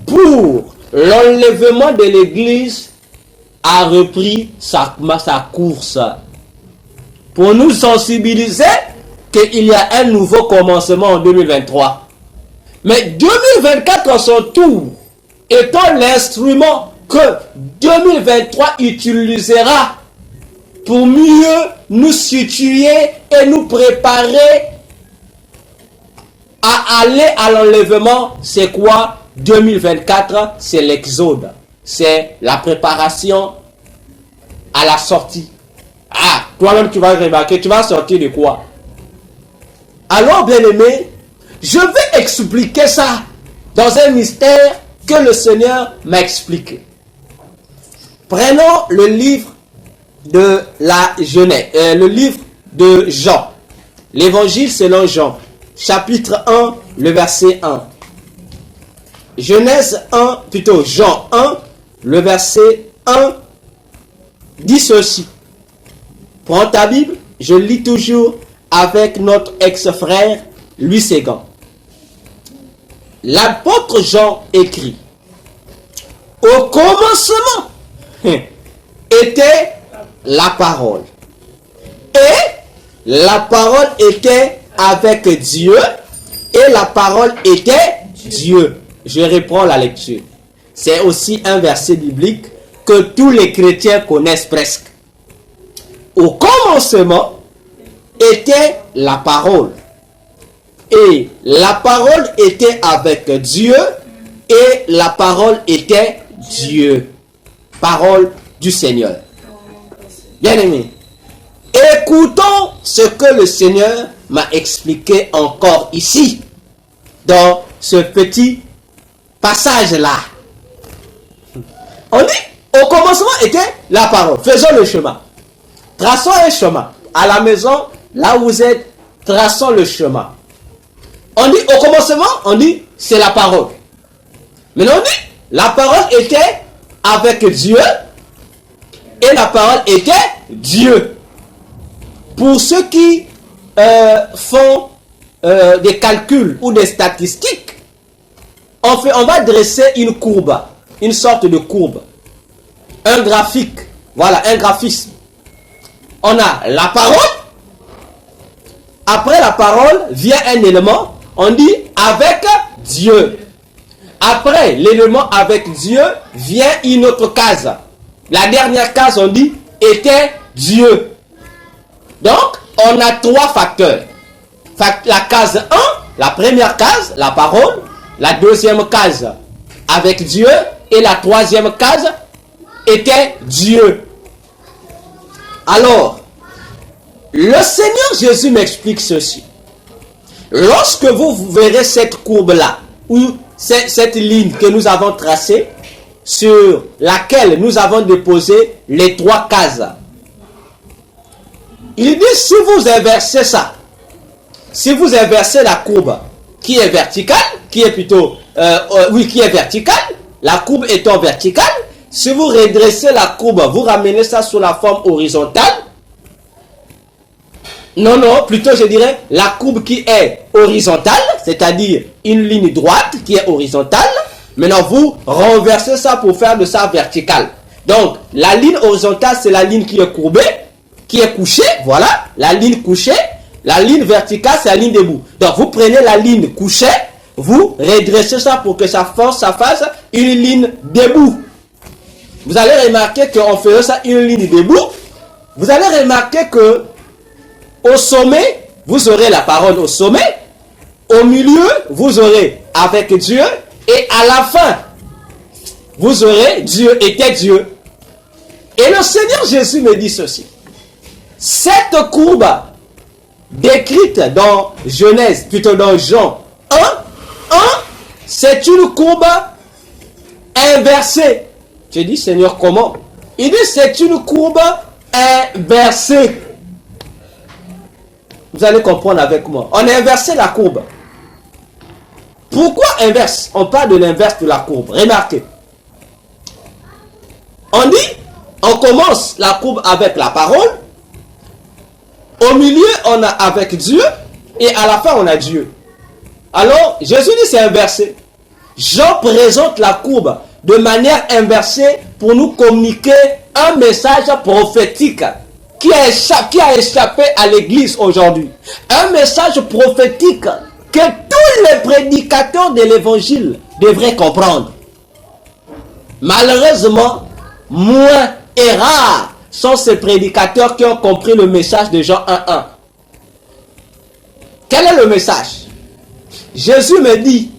pour l'enlèvement de l'église, a repris sa course. Pour nous sensibiliser qu'il y a un nouveau commencement en 2023. Mais 2024 à son tour, étant l'instrument que 2023 utilisera pour mieux nous situer et nous préparer à aller à l'enlèvement, c'est quoi? 2024, c'est l'exode. C'est la préparation à la sortie. Ah, toi-même tu vas remarquer, tu vas sortir de quoi? Alors, bien-aimé, je vais expliquer ça dans un mystère que le Seigneur m'a expliqué. Prenons le livre de la Genèse, le livre de Jean, l'évangile selon Jean, chapitre 1, le verset 1. Genèse 1, plutôt Jean 1, le verset 1, dit ceci. Prends ta Bible, je lis toujours avec notre ex-frère Louis Ségan. L'apôtre Jean écrit: au commencement était la parole. Et la parole était avec Dieu. Et la parole était Dieu. Je reprends la lecture. C'est aussi un verset biblique que tous les chrétiens connaissent presque. Au commencement était la parole. Et la parole était avec Dieu. Et la parole était Dieu. Parole du Seigneur. Bien-aimés, écoutons ce que le Seigneur m'a expliqué encore ici, dans ce petit passage-là. On dit, au commencement était la parole. Faisons le chemin. Traçons un chemin. À la maison, là où vous êtes, traçons le chemin. On dit, au commencement, on dit, c'est la parole. Maintenant, on dit, la parole était avec Dieu et la parole était Dieu. Pour ceux qui font des calculs ou des statistiques, on va dresser une courbe, une sorte de courbe, un graphique, voilà, un graphisme. On a la parole, après la parole vient un élément, on dit avec Dieu. Après l'élément avec Dieu vient une autre case. La dernière case, on dit, était Dieu. Donc, on a trois facteurs. La case 1, la première case, la parole. La deuxième case, avec Dieu. Et la troisième case, était Dieu. Alors, le Seigneur Jésus m'explique ceci. Lorsque vous verrez cette courbe-là, ou cette ligne que nous avons tracée, sur laquelle nous avons déposé les trois cases, il dit, si vous inversez ça, si vous inversez la courbe qui est verticale, qui est plutôt, qui est verticale, la courbe étant verticale, si vous redressez la courbe, vous ramenez ça sous la forme horizontale, non, plutôt je dirais la courbe qui est horizontale, c'est-à-dire une ligne droite qui est horizontale. Maintenant, vous renversez ça pour faire de ça vertical. Donc, la ligne horizontale, c'est la ligne qui est courbée, qui est couchée, voilà, la ligne couchée. La ligne verticale, c'est la ligne debout. Donc, vous prenez la ligne couchée, vous redressez ça pour que ça fasse une ligne debout. Vous allez remarquer qu'en faisant ça une ligne debout, vous allez remarquer que au sommet, vous aurez la parole au sommet. Au milieu, vous aurez avec Dieu. Et à la fin, vous aurez Dieu était Dieu. Et le Seigneur Jésus me dit ceci. Cette courbe décrite dans Genèse, plutôt dans Jean 1, c'est une courbe inversée. Je dis, Seigneur, comment? Il dit, c'est une courbe inversée. Vous allez comprendre avec moi. On a inversé la courbe. Pourquoi inverse? On parle de l'inverse de la courbe. Remarquez. On dit, on commence la courbe avec la parole. Au milieu, on a avec Dieu. Et à la fin, on a Dieu. Alors, Jésus dit c'est inversé. Jean présente la courbe de manière inversée pour nous communiquer un message prophétique qui a échappé à l'église aujourd'hui. Un message prophétique que tous les prédicateurs de l'évangile devraient comprendre. Malheureusement, moins et rares sont ces prédicateurs qui ont compris le message de Jean 1.1. Quel est le message? Jésus me dit,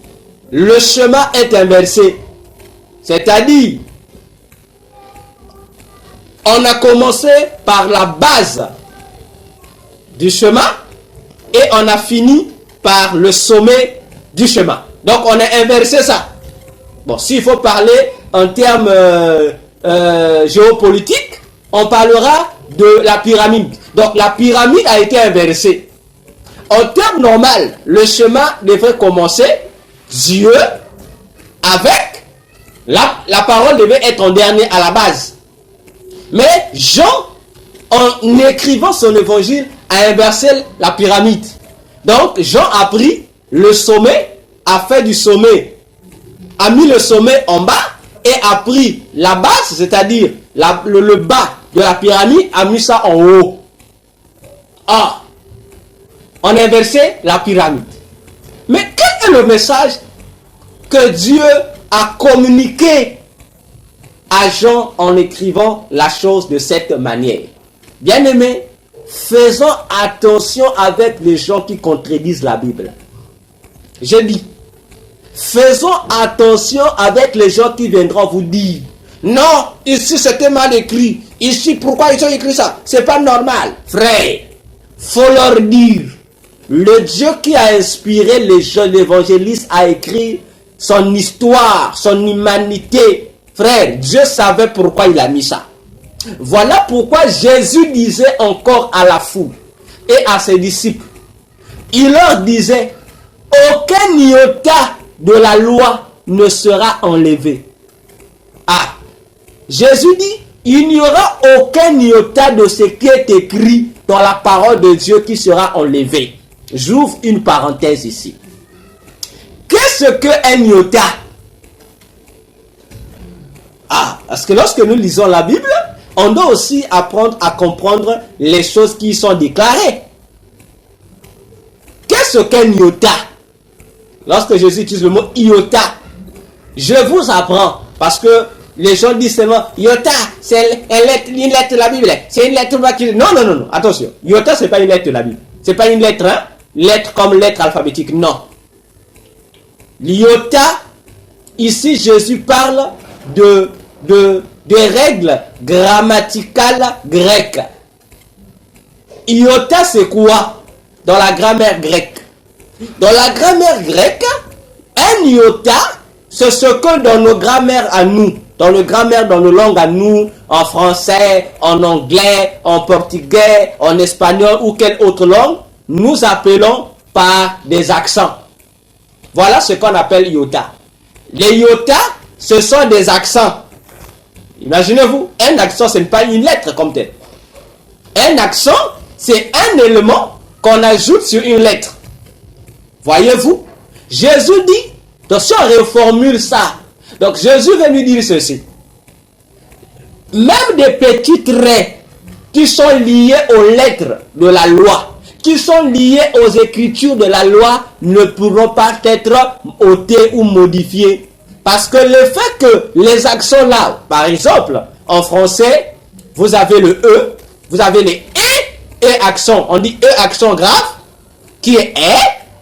le chemin est inversé. C'est-à-dire, on a commencé par la base du chemin et on a fini par le sommet du chemin. Donc on a inversé ça. Bon, s'il faut parler en termes géopolitiques, on parlera de la pyramide. Donc la pyramide a été inversée. En termes normal, le chemin devrait commencer Dieu avec la parole devait être en dernier à la base. Mais Jean, en écrivant son évangile, a inversé la pyramide. Donc Jean a pris le sommet, a fait du sommet, a mis le sommet en bas et a pris la base, c'est-à-dire le bas de la pyramide, a mis ça en haut. Ah, on a inversé la pyramide. Mais quel est le message que Dieu a communiqué à Jean en écrivant la chose de cette manière? Bien-aimés, faisons attention avec les gens qui contredisent la Bible. Je dis, faisons attention avec les gens qui viendront vous dire non, ici c'était mal écrit. Ici, pourquoi ils ont écrit ça? C'est pas normal. Frère, faut leur dire, le Dieu qui a inspiré les gens, l'évangéliste, a écrit son histoire, son humanité. Frère, Dieu savait pourquoi il a mis ça. Voilà pourquoi Jésus disait encore à la foule et à ses disciples, il leur disait, aucun iota de la loi ne sera enlevé. Ah, Jésus dit, il n'y aura aucun iota de ce qui est écrit dans la parole de Dieu qui sera enlevé. J'ouvre une parenthèse ici. Qu'est-ce qu'un iota? Ah, parce que lorsque nous lisons la Bible, on doit aussi apprendre à comprendre les choses qui sont déclarées. Qu'est-ce qu'un iota? Lorsque Jésus utilise le mot iota, je vous apprends, parce que les gens disent seulement iota, c'est une lettre de la Bible, c'est une lettre qui... Non, non, non, non, attention, iota, c'est pas une lettre de la Bible, c'est pas une lettre, hein? Lettre comme lettre alphabétique, non. L'iota, ici Jésus parle des règles grammaticales grecques. Iota, c'est quoi dans la grammaire grecque? Dans la grammaire grecque, un iota, c'est ce que dans nos grammaires à nous, dans nos langues à nous, en français, en anglais, en portugais, en espagnol ou quelle autre langue, nous appelons par des accents. Voilà ce qu'on appelle iota. Les iota, ce sont des accents. Imaginez-vous, un accent, ce n'est pas une lettre comme telle. Un accent, c'est un élément qu'on ajoute sur une lettre. Voyez-vous, Jésus dit, donc si on reformule ça, donc Jésus va nous dire ceci. Même des petits traits qui sont liés aux lettres de la loi, qui sont liés aux écritures de la loi, ne pourront pas être ôtés ou modifiés. Parce que le fait que les accents là, par exemple, en français, vous avez le E, vous avez les et accent. On dit E accent grave, qui est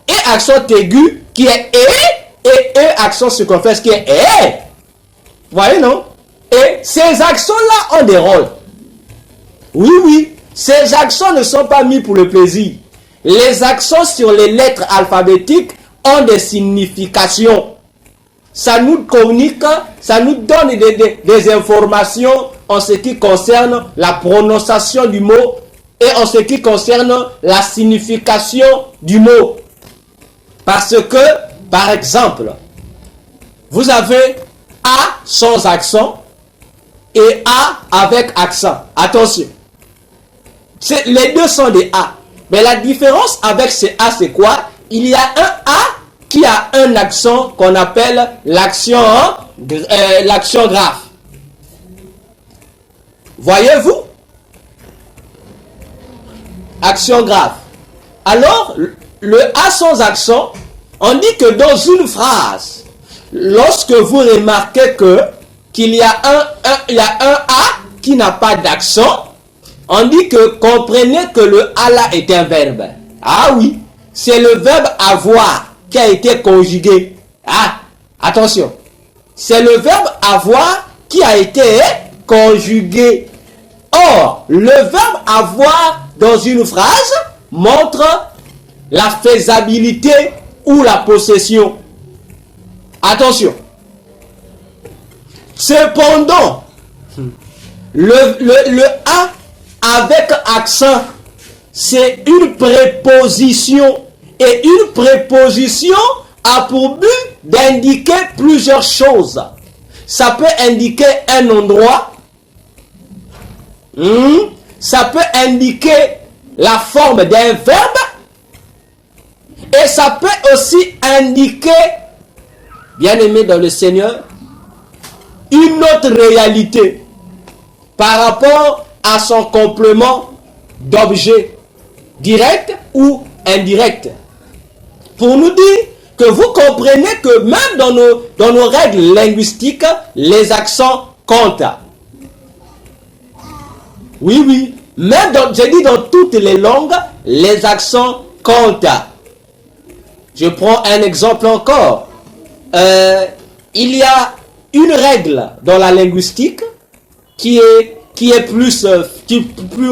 et accent aigu, qui est et accent circonflexe, qui est Vous voyez, non? Et ces accents-là ont des rôles. Oui, oui. Ces accents ne sont pas mis pour le plaisir. Les accents sur les lettres alphabétiques ont des significations. Ça nous communique, ça nous donne des informations en ce qui concerne la prononciation du mot et en ce qui concerne la signification du mot. Parce que, par exemple, vous avez A sans accent et A avec accent. Attention. Les deux sont des A. Mais la différence avec ces A, c'est quoi? Il y a un A qui a un accent qu'on appelle l'accent grave. Voyez-vous? Accent grave. Alors, le A sans accent, on dit que dans une phrase, lorsque vous remarquez qu'il y a un A qui n'a pas d'accent, on dit que comprenez que le A là est un verbe. Ah oui, c'est le verbe avoir qui a été conjugué. Ah, attention. C'est le verbe avoir qui a été conjugué. Or, le verbe avoir dans une phrase montre la faisabilité ou la possession. Attention. Cependant, le A avec accent, c'est une préposition. Et une préposition a pour but d'indiquer plusieurs choses. Ça peut indiquer un endroit. Ça peut indiquer la forme d'un verbe. Et ça peut aussi indiquer, bien-aimé dans le Seigneur, une autre réalité par rapport à son complément d'objet direct ou indirect. Pour nous dire que vous comprenez que même dans nos règles linguistiques, les accents comptent. Oui, oui. Même j'ai dit dans toutes les langues, les accents comptent. Je prends un exemple encore. Il y a une règle dans la linguistique qui est plus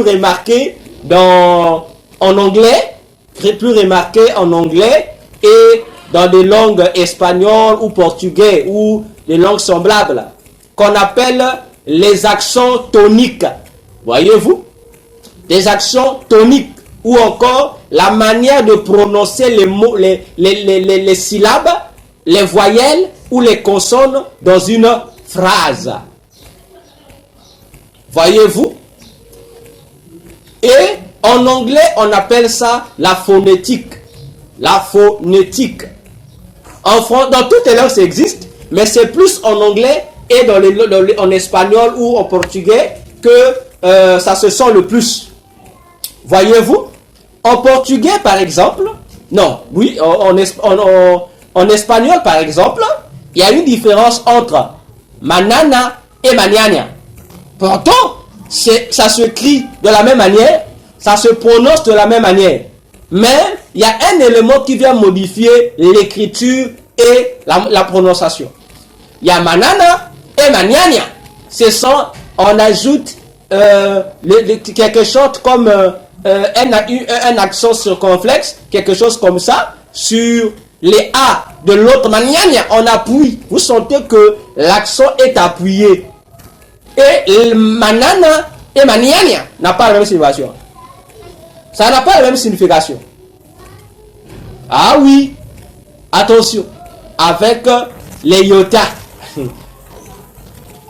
remarquée en anglais, plus remarquée en anglais et dans des langues espagnoles ou portugais ou des langues semblables, qu'on appelle les accents toniques. Voyez-vous? Des accents toniques, ou encore la manière de prononcer les mots, les syllabes, les voyelles ou les consonnes dans une phrase. Voyez-vous? Et en anglais, on appelle ça la phonétique. La phonétique. Dans toutes les langues, ça existe, mais c'est plus en anglais et en espagnol ou en portugais que ça se sent le plus. Voyez-vous? En portugais, par exemple, non, oui, en espagnol, par exemple, il y a une différence entre manana et mañana. Pourtant, ça se crie de la même manière, ça se prononce de la même manière. Mais il y a un élément qui vient modifier l'écriture et la prononciation. Il y a manana et mañana. On ajoute quelque chose comme un accent circonflexe, quelque chose comme ça, sur les A de l'autre manière, on appuie. Vous sentez que l'accent est appuyé. Et manana et maniana n'a pas la même signification. Ça n'a pas la même signification. Ah oui, attention, avec les iota.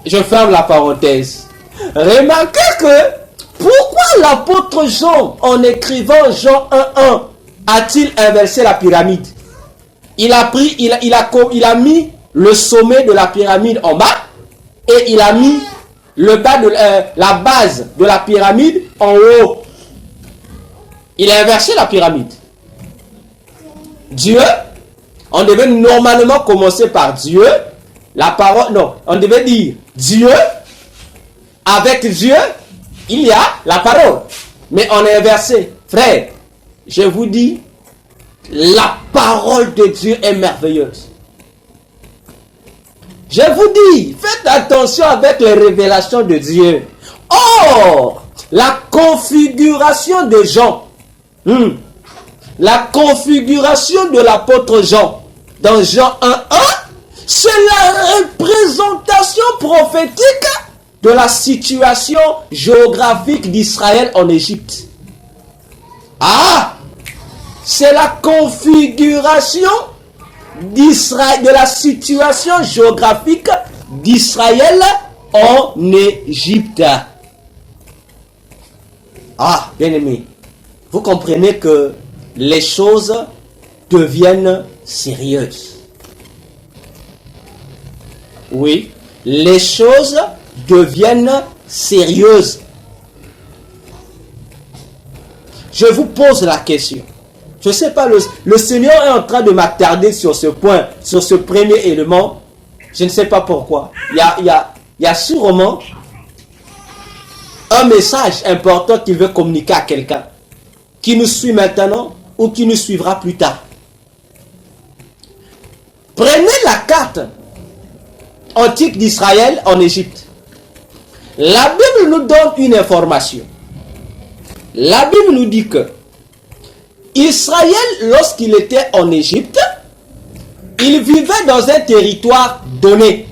Je ferme la parenthèse. Remarquez que pourquoi l'apôtre Jean, en écrivant Jean 1.1, a-t-il inversé la pyramide? Il a mis le sommet de la pyramide en bas et il a mis la base de la pyramide en haut. Il a inversé la pyramide. Dieu, on devait normalement commencer par Dieu. La parole, non, on devait dire Dieu. Avec Dieu, il y a la parole. Mais on a inversé. Frère, je vous dis, la parole de Dieu est merveilleuse. Je vous dis, faites attention avec les révélations de Dieu. Or, la configuration de Jean, la configuration de l'apôtre Jean, dans Jean 1.1, c'est la représentation prophétique de la situation géographique d'Israël en Égypte. Ah! C'est la configuration d'Israël, de la situation géographique d'Israël en Égypte. Ah, bien aimé, vous comprenez que les choses deviennent sérieuses. Oui, les choses deviennent sérieuses. Je vous pose la question. Je ne sais pas, le Seigneur est en train de m'attarder sur ce point, sur ce premier élément. Je ne sais pas pourquoi. Il y a sûrement un message important qu'il veut communiquer à quelqu'un qui nous suit maintenant ou qui nous suivra plus tard. Prenez la carte antique d'Israël en Égypte. La Bible nous donne une information. La Bible nous dit que Israël, lorsqu'il était en Égypte, il vivait dans un territoire donné.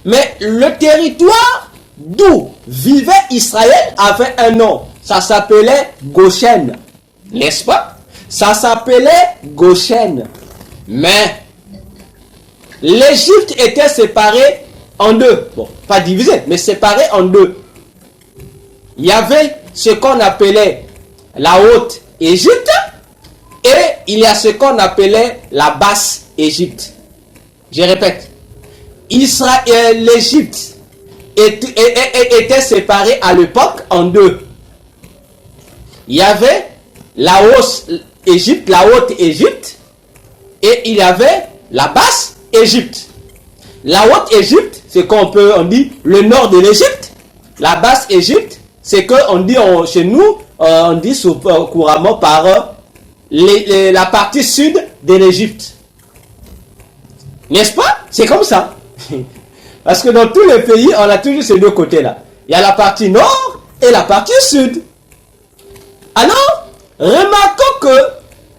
Mais le territoire d'où vivait Israël avait un nom. Ça s'appelait Goshen. N'est-ce pas? Ça s'appelait Goshen. Mais l'Égypte était séparée en deux. Bon, pas divisée, mais séparée en deux. Il y avait ce qu'on appelait la haute Égypte et il y a ce qu'on appelait la basse Égypte. Je répète, l'Égypte était séparée à l'époque en deux. Il y avait la haute Égypte et il y avait la basse Égypte. La haute Égypte, c'est on dit le nord de l'Égypte. La basse Égypte, c'est que on dit chez nous, on dit couramment par la partie sud de l'Égypte. N'est-ce pas? C'est comme ça. Parce que dans tous les pays, on a toujours ces deux côtés-là. Il y a la partie nord et la partie sud. Alors, remarquons que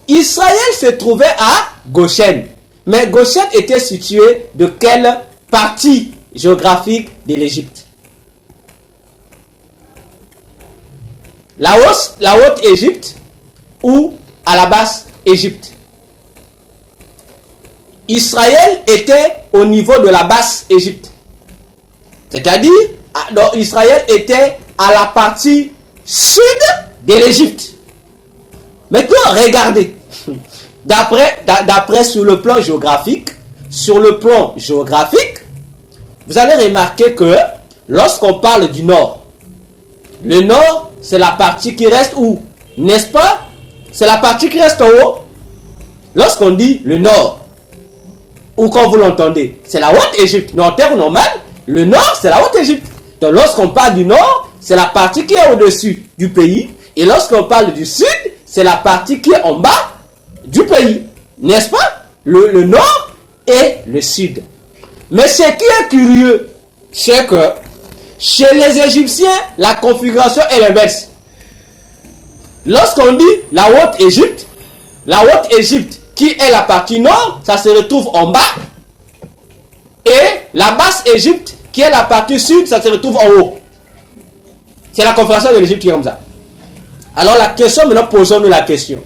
Israël se trouvait à Goshen. Mais Goshen était situé de quelle partie géographique de l'Égypte? La haute Égypte ou à la basse Égypte? Israël était au niveau de la basse Égypte. C'est-à-dire, Israël était à la partie sud de l'Égypte. Maintenant, regardez. D'après sur le plan géographique, vous allez remarquer que lorsqu'on parle du nord, le nord, c'est la partie qui reste où? N'est-ce pas? C'est la partie qui reste en haut. Lorsqu'on dit le nord, ou quand vous l'entendez, c'est la haute Égypte. Mais en termes normal, le nord, c'est la haute Égypte. Donc lorsqu'on parle du nord, c'est la partie qui est au-dessus du pays. Et lorsqu'on parle du sud, c'est la partie qui est en bas du pays. N'est-ce pas? Le nord et le sud. Mais ce qui est curieux, c'est que chez les Égyptiens, la configuration est l'inverse. Lorsqu'on dit la haute Égypte qui est la partie nord, ça se retrouve en bas. Et la basse Égypte qui est la partie sud, ça se retrouve en haut. C'est la configuration de l'Égypte qui est comme ça. Alors la question, maintenant posons-nous la question.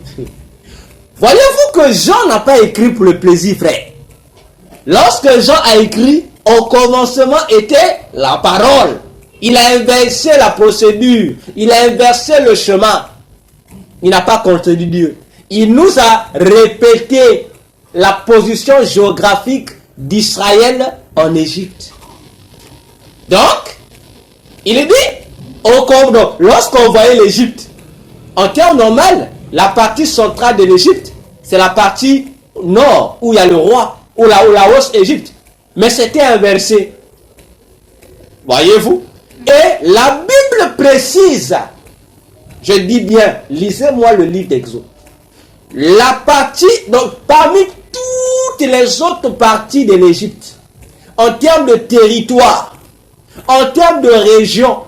Voyez-vous que Jean n'a pas écrit pour le plaisir, frère. Lorsque Jean a écrit, au commencement était la parole. Il a inversé la procédure. Il a inversé le chemin. Il n'a pas contredit Dieu. Il nous a répété la position géographique d'Israël en Égypte. Donc, il est dit, lorsqu'on voyait l'Égypte, en termes normaux, la partie centrale de l'Égypte, c'est la partie nord, où il y a le roi, ou la haute Égypte. Mais c'était inversé. Voyez-vous? Et la Bible précise, je dis bien, lisez-moi le livre d'Exode. La partie, donc parmi toutes les autres parties de l'Égypte, en termes de territoire, en termes de région,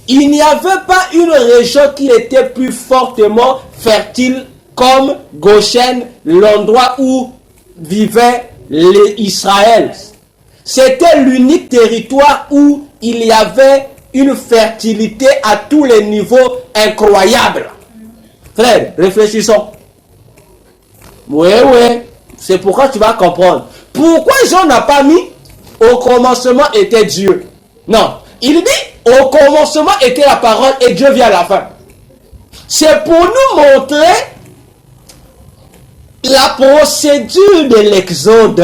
il n'y avait pas une région qui était plus fortement fertile comme Goshen, l'endroit où vivait Israël. C'était l'unique territoire où il y avait une fertilité à tous les niveaux incroyables. Frère, réfléchissons. Oui, c'est pourquoi tu vas comprendre. Pourquoi Jean n'a pas mis au commencement était Dieu? Non, il dit au commencement était la parole et Dieu vient à la fin. C'est pour nous montrer la procédure de l'Exode.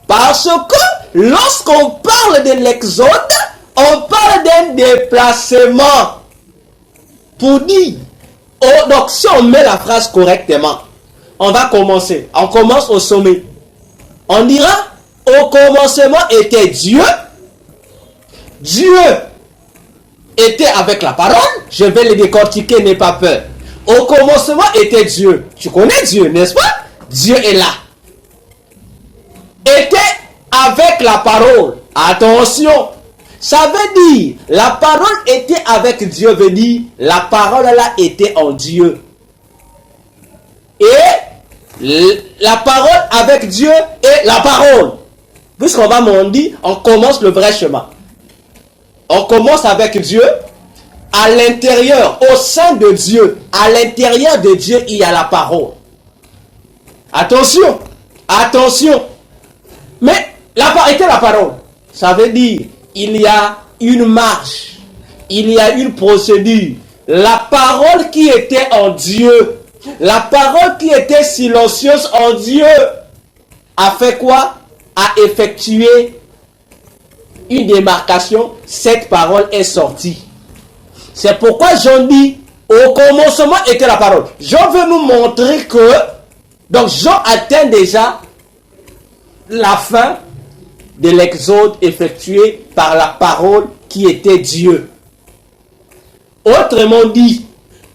Parce que lorsqu'on parle de l'Exode, on parle d'un déplacement. Pour dire, donc si on met la phrase correctement, on va commencer. On commence au sommet. On dira, au commencement était Dieu. Dieu était avec la parole. Je vais le décortiquer, n'aie pas peur. Au commencement était Dieu. Tu connais Dieu, n'est-ce pas? Dieu est là. Était avec la parole. Attention. Ça veut dire, la parole était avec Dieu, veut dire, la parole là était en Dieu. Et la parole avec Dieu est la parole. Puisqu'on va m'en dire, on commence le vrai chemin. On commence avec Dieu. À l'intérieur, au sein de Dieu, à l'intérieur de Dieu, il y a la parole. Attention, attention. Mais la parole, ça veut dire il y a une marche, il y a une procédure. La parole qui était en Dieu, la parole qui était silencieuse en Dieu, a fait quoi? A effectué une démarcation. Cette parole est sortie. C'est pourquoi Jean dit, au commencement était la parole. Jean veut nous montrer que, donc Jean atteint déjà la fin de l'exode effectué par la parole qui était Dieu. Autrement dit,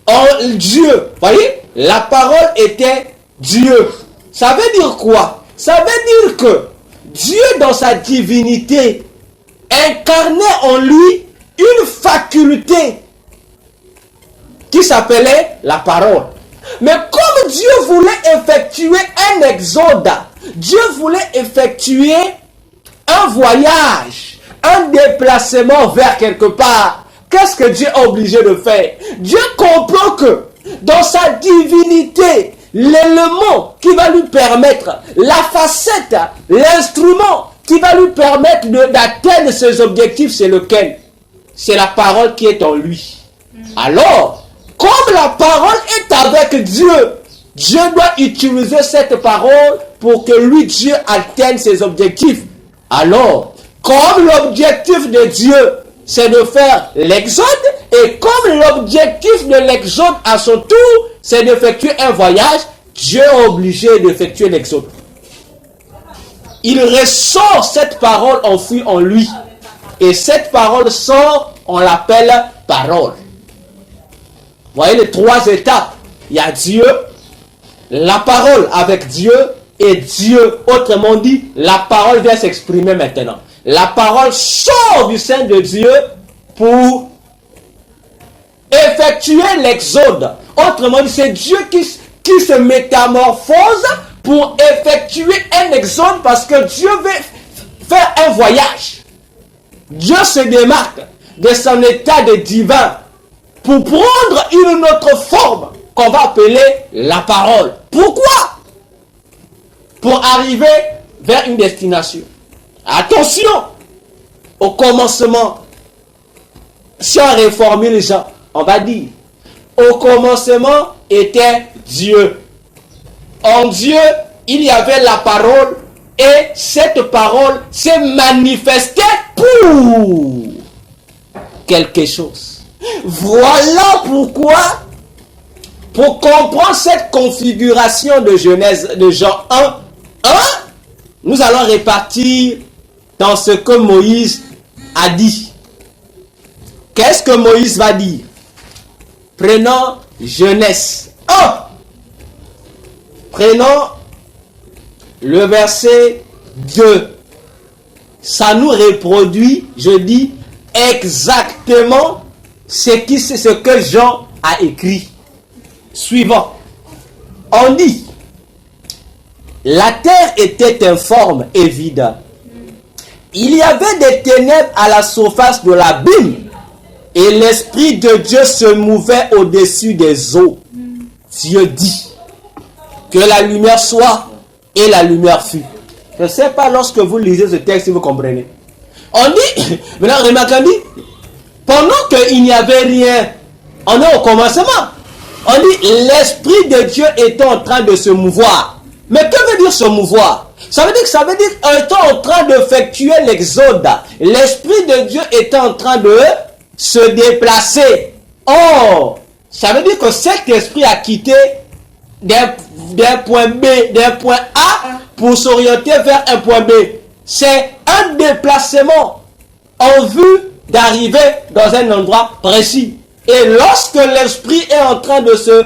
en Dieu, voyez, la parole était Dieu. Ça veut dire quoi? Ça veut dire que Dieu dans sa divinité incarnait en lui une faculté qui s'appelait la parole. Mais comme Dieu voulait effectuer un exode, Dieu voulait effectuer un voyage, un déplacement vers quelque part. Qu'est-ce que Dieu est obligé de faire? Dieu comprend que dans sa divinité, l'élément qui va lui permettre, la facette, l'instrument qui va lui permettre d'atteindre ses objectifs, c'est lequel? C'est la parole qui est en lui. Alors, comme la parole est avec Dieu, Dieu doit utiliser cette parole pour que lui, Dieu, atteigne ses objectifs. Alors, comme l'objectif de Dieu, c'est de faire l'exode, et comme l'objectif de l'exode à son tour, c'est d'effectuer un voyage, Dieu est obligé d'effectuer l'exode. Il ressort cette parole enfouie en lui. Et cette parole sort, on l'appelle parole. Vous voyez les trois étapes. Il y a Dieu, la parole avec Dieu et Dieu. Autrement dit, la parole vient s'exprimer maintenant. La parole sort du sein de Dieu pour effectuer l'exode. Autrement dit, c'est Dieu qui se métamorphose pour effectuer un exode parce que Dieu veut faire un voyage. Dieu se démarque de son état de divin pour prendre une autre forme qu'on va appeler la parole. Pourquoi? Pour arriver vers une destination. Attention! Au commencement, si on réforme les gens, on va dire, au commencement était Dieu. En Dieu, il y avait la parole et cette parole s'est manifestée pour quelque chose. Voilà pourquoi, pour comprendre cette configuration de Genèse, de Jean 1, nous allons répartir dans ce que Moïse a dit. Qu'est-ce que Moïse va dire? Prenons Genèse 1. Prenons le verset 2. Ça nous reproduit, je dis, exactement ce que Jean a écrit. Suivant. On dit, la terre était informe et vide. Il y avait des ténèbres à la surface de l'abîme et l'Esprit de Dieu se mouvait au-dessus des eaux. Dieu dit que la lumière soit et la lumière fut. Je ne sais pas lorsque vous lisez ce texte si vous comprenez. On dit, maintenant remarquez, on dit, pendant qu'il n'y avait rien, on est au commencement. On dit, l'Esprit de Dieu était en train de se mouvoir. Mais que veut dire se mouvoir? Ça veut dire étant en train d'effectuer l'exode. L'Esprit de Dieu était en train de se déplacer. Or, ça veut dire que cet esprit a quitté d'un point B, d'un point A pour s'orienter vers un point B. C'est un déplacement en vue d'arriver dans un endroit précis. Et lorsque l'esprit est en train de se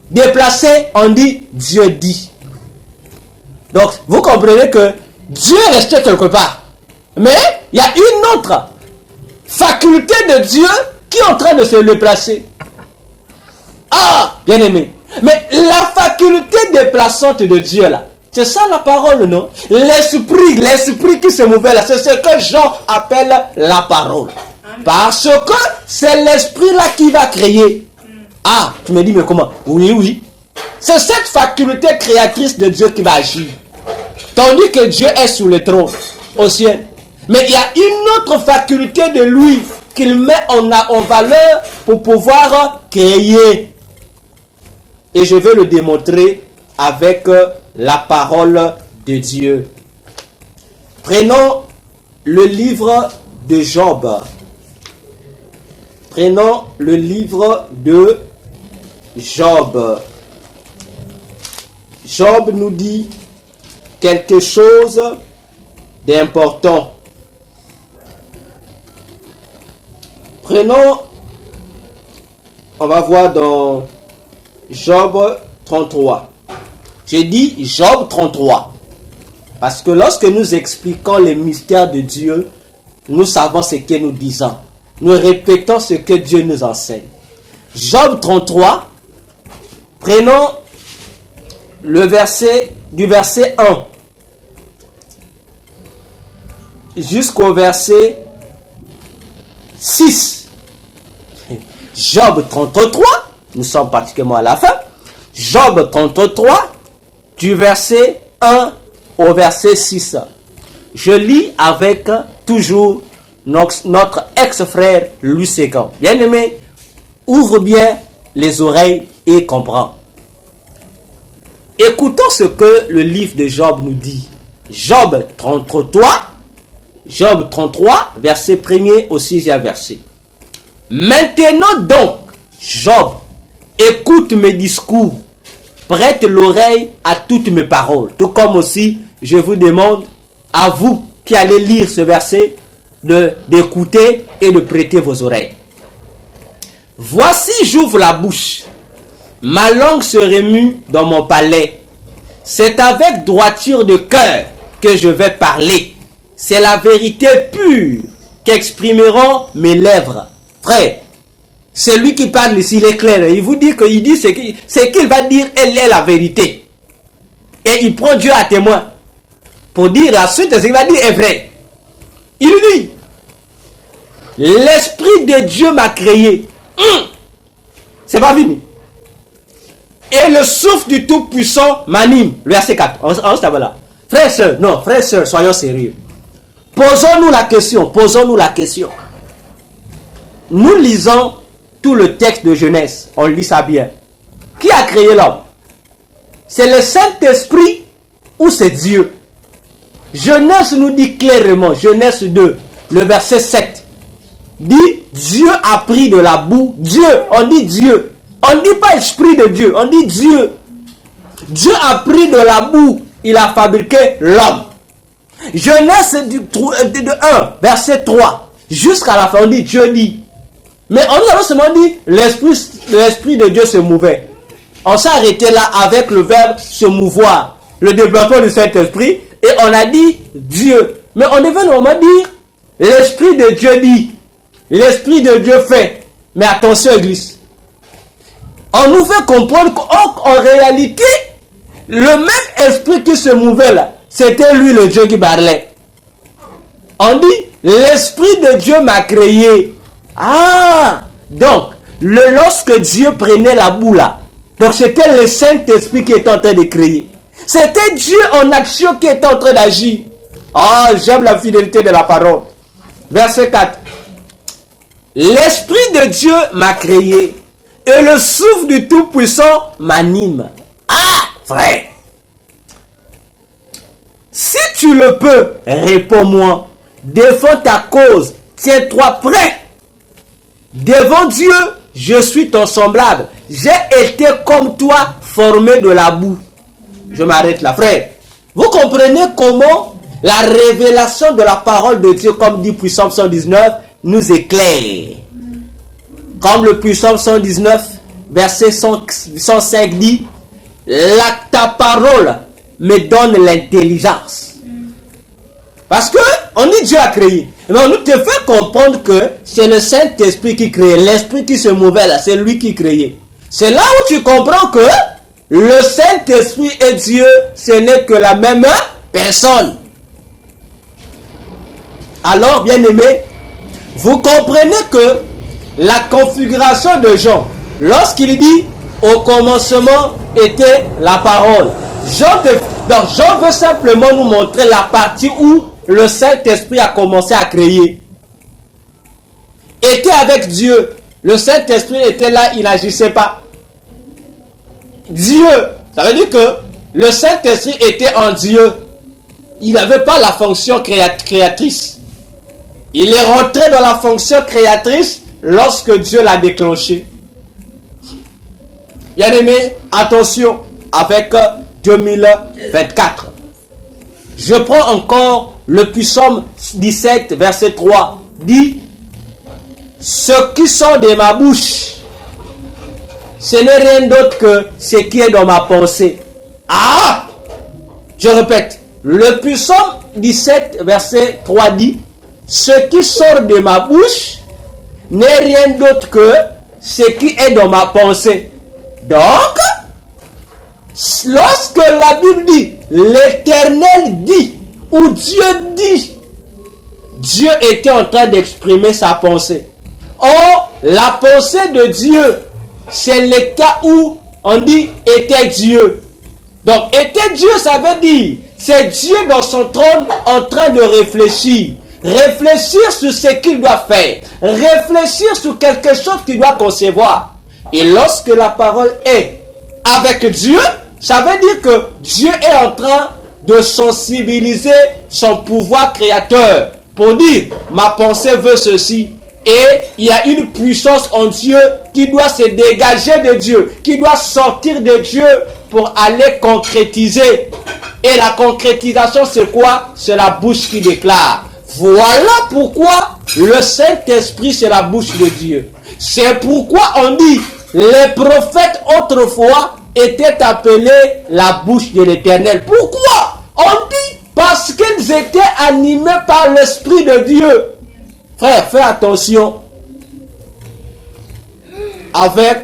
déplacer, on dit Dieu dit. Donc, vous comprenez que Dieu est resté quelque part. Mais il y a une autre faculté de Dieu qui est en train de se déplacer. Ah, bien aimé. Mais la faculté déplaçante de Dieu là, C'est ça la parole, non? L'esprit qui se mouvait là, c'est ce que Jean appelle la parole. Parce que c'est l'esprit là qui va créer. Ah, tu me dis, mais comment? Oui. C'est cette faculté créatrice de Dieu qui va agir. Tandis que Dieu est sous le trône, au ciel. Mais il y a une autre faculté de lui qu'il met en valeur pour pouvoir créer. Et je vais le démontrer avec la parole de Dieu. Prenons le livre de Job. Prenons le livre de Job. Job nous dit quelque chose d'important. Prenons, on va voir dans Job 33. J'ai dit Job 33. Parce que lorsque nous expliquons les mystères de Dieu, nous savons ce que nous disons. Nous répétons ce que Dieu nous enseigne. Job 33, prenons le verset du verset 1 jusqu'au verset 6. Job 33, nous sommes pratiquement à la fin. Job 33, du verset 1 au verset 6. Je lis avec toujours notre ex-frère Louis Sécan. Bien-aimé, ouvre bien les oreilles et comprends. Écoutons ce que le livre de Job nous dit. Job 33, verset 1er au 6e verset. Maintenant donc, Job, écoute mes discours, prête l'oreille à toutes mes paroles. Tout comme aussi, je vous demande à vous qui allez lire ce verset, d'écouter et de prêter vos oreilles. Voici, j'ouvre la bouche. Ma langue se remue dans mon palais. C'est avec droiture de cœur que je vais parler. C'est la vérité pure qu'exprimeront mes lèvres. Frère, celui qui parle ici, il est clair. Il vous dit qu'il dit ce qu'il va dire, elle est la vérité. Et il prend Dieu à témoin pour dire la suite, ce qu'il va dire est vrai. Il dit, l'Esprit de Dieu m'a créé. C'est pas fini. Et le souffle du Tout-Puissant m'anime. Verset 4. On se là. Frères et sœurs, soyons sérieux. Posons-nous la question. Nous lisons tout le texte de Genèse. On lit ça bien. Qui a créé l'homme? C'est le Saint-Esprit ou c'est Dieu? Genèse nous dit clairement, Genèse 2, le verset 7, dit Dieu a pris de la boue. Dieu, on dit Dieu. On ne dit pas esprit de Dieu, on dit Dieu. Dieu a pris de la boue, il a fabriqué l'homme. Genèse 1, verset 3, jusqu'à la fin, on dit Dieu dit. Mais on a seulement dit l'esprit de Dieu se mouvait. On s'est arrêté là avec le verbe se mouvoir, le développement du Saint-Esprit, et on a dit Dieu. Mais on devait normalement dire l'Esprit de Dieu dit, l'Esprit de Dieu fait. Mais attention, Église. On nous fait comprendre qu'en réalité, le même esprit qui se mouvait là, c'était lui le Dieu qui parlait. On dit, l'Esprit de Dieu m'a créé. Ah, donc, lorsque Dieu prenait la boue là, donc c'était le Saint-Esprit qui était en train de créer. C'était Dieu en action qui était en train d'agir. Ah, j'aime la fidélité de la parole. Verset 4. L'Esprit de Dieu m'a créé et le souffle du Tout-Puissant m'anime. Ah, frère. Si tu le peux, réponds-moi. Défends ta cause. Tiens-toi prêt. Devant Dieu, je suis ton semblable. J'ai été comme toi, formé de la boue. Je m'arrête là, frère. Vous comprenez comment la révélation de la parole de Dieu, comme dit Psaume 119, nous éclaire. Comme le Psaume 119, verset 105 dit, ta parole me donne l'intelligence. Parce que on dit Dieu a créé. Mais on nous te fait comprendre que c'est le Saint-Esprit qui crée. L'esprit qui se mouvait là, c'est lui qui créait. C'est là où tu comprends que le Saint-Esprit et Dieu, ce n'est que la même personne. Alors, bien-aimés, vous comprenez que la configuration de Jean, lorsqu'il dit au commencement était la parole, Jean veut simplement nous montrer la partie où le Saint-Esprit a commencé à créer. Était avec Dieu. Le Saint-Esprit était là, il n'agissait pas. Dieu, ça veut dire que le Saint-Esprit était en Dieu. Il n'avait pas la fonction créatrice. Il est rentré dans la fonction créatrice lorsque Dieu l'a déclenché. Bien aimé, attention avec 2024. Je prends encore le psaume 17, verset 3. Dit, ce qui sort de ma bouche, ce n'est rien d'autre que ce qui est dans ma pensée. Ah! Je répète, le psaume 17, verset 3 dit, ce qui sort de ma bouche n'est rien d'autre que ce qui est dans ma pensée. Donc, lorsque la Bible dit, l'Éternel dit, ou Dieu dit, Dieu était en train d'exprimer sa pensée. Or, la pensée de Dieu, c'est l'état où on dit était Dieu. Donc, était Dieu, ça veut dire, c'est Dieu dans son trône en train de réfléchir. Réfléchir sur ce qu'il doit faire. Réfléchir sur quelque chose qu'il doit concevoir. Et lorsque la parole est avec Dieu, ça veut dire que Dieu est en train de sensibiliser son pouvoir créateur pour dire, ma pensée veut ceci. Et il y a une puissance en Dieu qui doit se dégager de Dieu, qui doit sortir de Dieu pour aller concrétiser. Et la concrétisation, c'est quoi? C'est la bouche qui déclare. Voilà pourquoi le Saint-Esprit, c'est la bouche de Dieu. C'est pourquoi on dit, les prophètes autrefois étaient appelés la bouche de l'Éternel. Pourquoi? On dit, parce qu'ils étaient animés par l'Esprit de Dieu. Frère, fais attention avec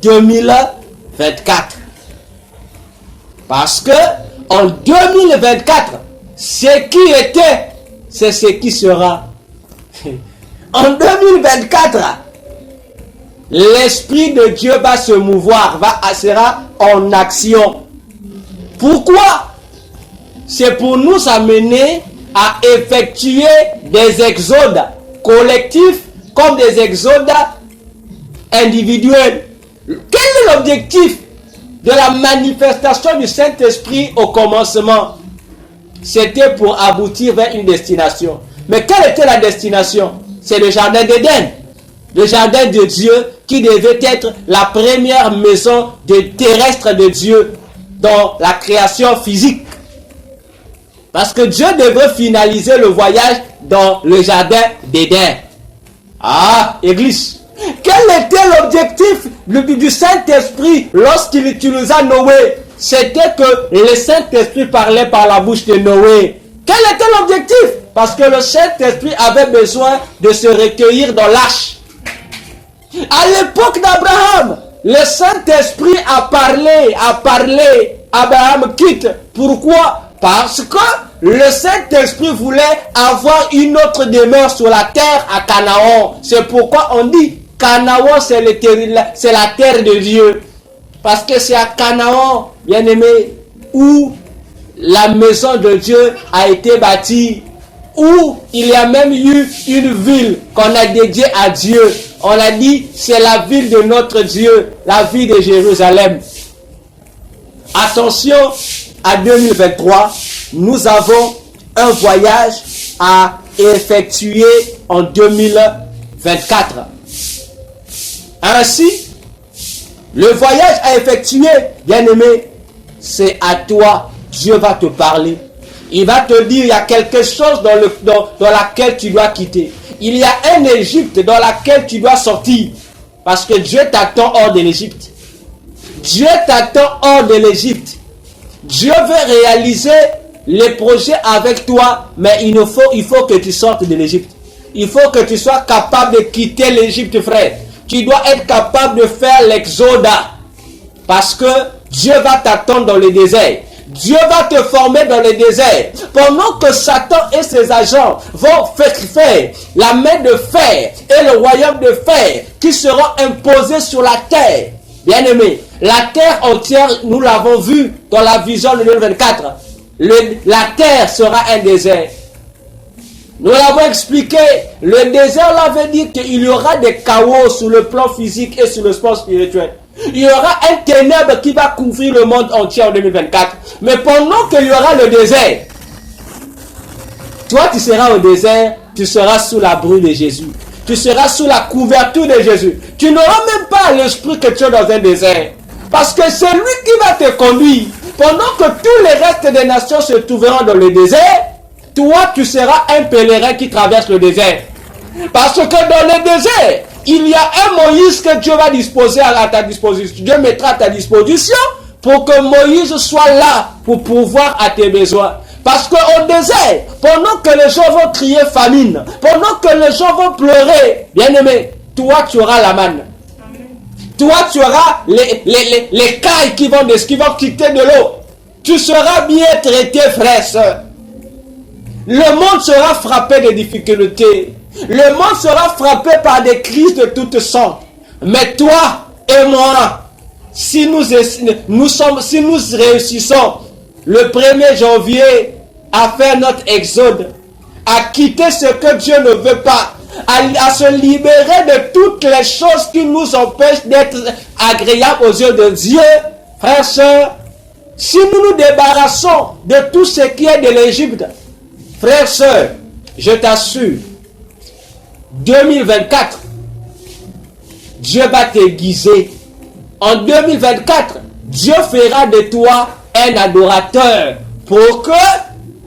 2024. Parce que en 2024, ce qui était, c'est ce qui sera. En 2024, l'Esprit de Dieu va se mouvoir, sera en action. Pourquoi? C'est pour nous amener à effectuer des exodes collectifs comme des exodes individuels. Quel est l'objectif de la manifestation du Saint-Esprit au commencement? C'était pour aboutir vers une destination. Mais quelle était la destination? C'est le jardin d'Éden. Le jardin de Dieu qui devait être la première maison terrestre de Dieu dans la création physique. Parce que Dieu devrait finaliser le voyage dans le jardin d'Éden. Ah, Église. Quel était l'objectif du Saint-Esprit lorsqu'il utilisa Noé? C'était que le Saint-Esprit parlait par la bouche de Noé. Quel était l'objectif? Parce que le Saint-Esprit avait besoin de se recueillir dans l'arche. À l'époque d'Abraham, le Saint-Esprit a parlé. Abraham quitte. Pourquoi? Parce que le Saint-Esprit voulait avoir une autre demeure sur la terre à Canaan. C'est pourquoi on dit Canaan, c'est la terre de Dieu. Parce que c'est à Canaan, bien aimé, où la maison de Dieu a été bâtie. Où il y a même eu une ville qu'on a dédiée à Dieu. On a dit, c'est la ville de notre Dieu, la ville de Jérusalem. Attention, à 2023, nous avons un voyage à effectuer en 2024. Ainsi, le voyage à effectuer, bien-aimé, c'est à toi. Dieu va te parler. Il va te dire, il y a quelque chose dans laquelle tu dois quitter. Il y a une Égypte dans laquelle tu dois sortir. Parce que Dieu t'attend hors de l'Égypte. Dieu t'attend hors de l'Égypte. Dieu veut réaliser les projets avec toi, mais il faut que tu sortes de l'Égypte. Il faut que tu sois capable de quitter l'Égypte, frère. Tu dois être capable de faire l'exode. Parce que Dieu va t'attendre dans le désert. Dieu va te former dans le désert. Pendant que Satan et ses agents vont faire la main de fer et le royaume de fer qui seront imposés sur la terre. Bien aimé, la terre entière, nous l'avons vu dans la vision de 2024. La terre sera un désert. Nous l'avons expliqué. Le désert là veut dire qu'il y aura des chaos sur le plan physique et sur le plan spirituel. Il y aura un ténèbre qui va couvrir le monde entier en 2024. Mais pendant qu'il y aura le désert, toi tu seras au désert, tu seras sous la brûle de Jésus. Tu seras sous la couverture de Jésus. Tu n'auras même pas l'esprit que tu es dans un désert. Parce que c'est lui qui va te conduire. Pendant que tous les restes des nations se trouveront dans le désert, toi tu seras un pèlerin qui traverse le désert. Parce que dans le désert, il y a un Moïse que Dieu va disposer à ta disposition. Dieu mettra à ta disposition pour que Moïse soit là pour pouvoir à tes besoins. Parce qu'au désert, pendant que les gens vont crier famine, pendant que les gens vont pleurer, bien aimé, toi tu auras la manne. Toi tu auras les cailles qui vont quitter de l'eau. Tu seras bien traité, frère, soeur. Le monde sera frappé de difficultés. Le monde sera frappé par des crises de toutes sortes. Mais toi et moi, si nous réussissons le 1er janvier à faire notre exode, à quitter ce que Dieu ne veut pas, à se libérer de toutes les choses qui nous empêchent d'être agréables aux yeux de Dieu, frères, sœurs, si nous nous débarrassons de tout ce qui est de l'Égypte, frères, sœurs, je t'assure, 2024, Dieu va t'aiguiser. En 2024, Dieu fera de toi un adorateur pour que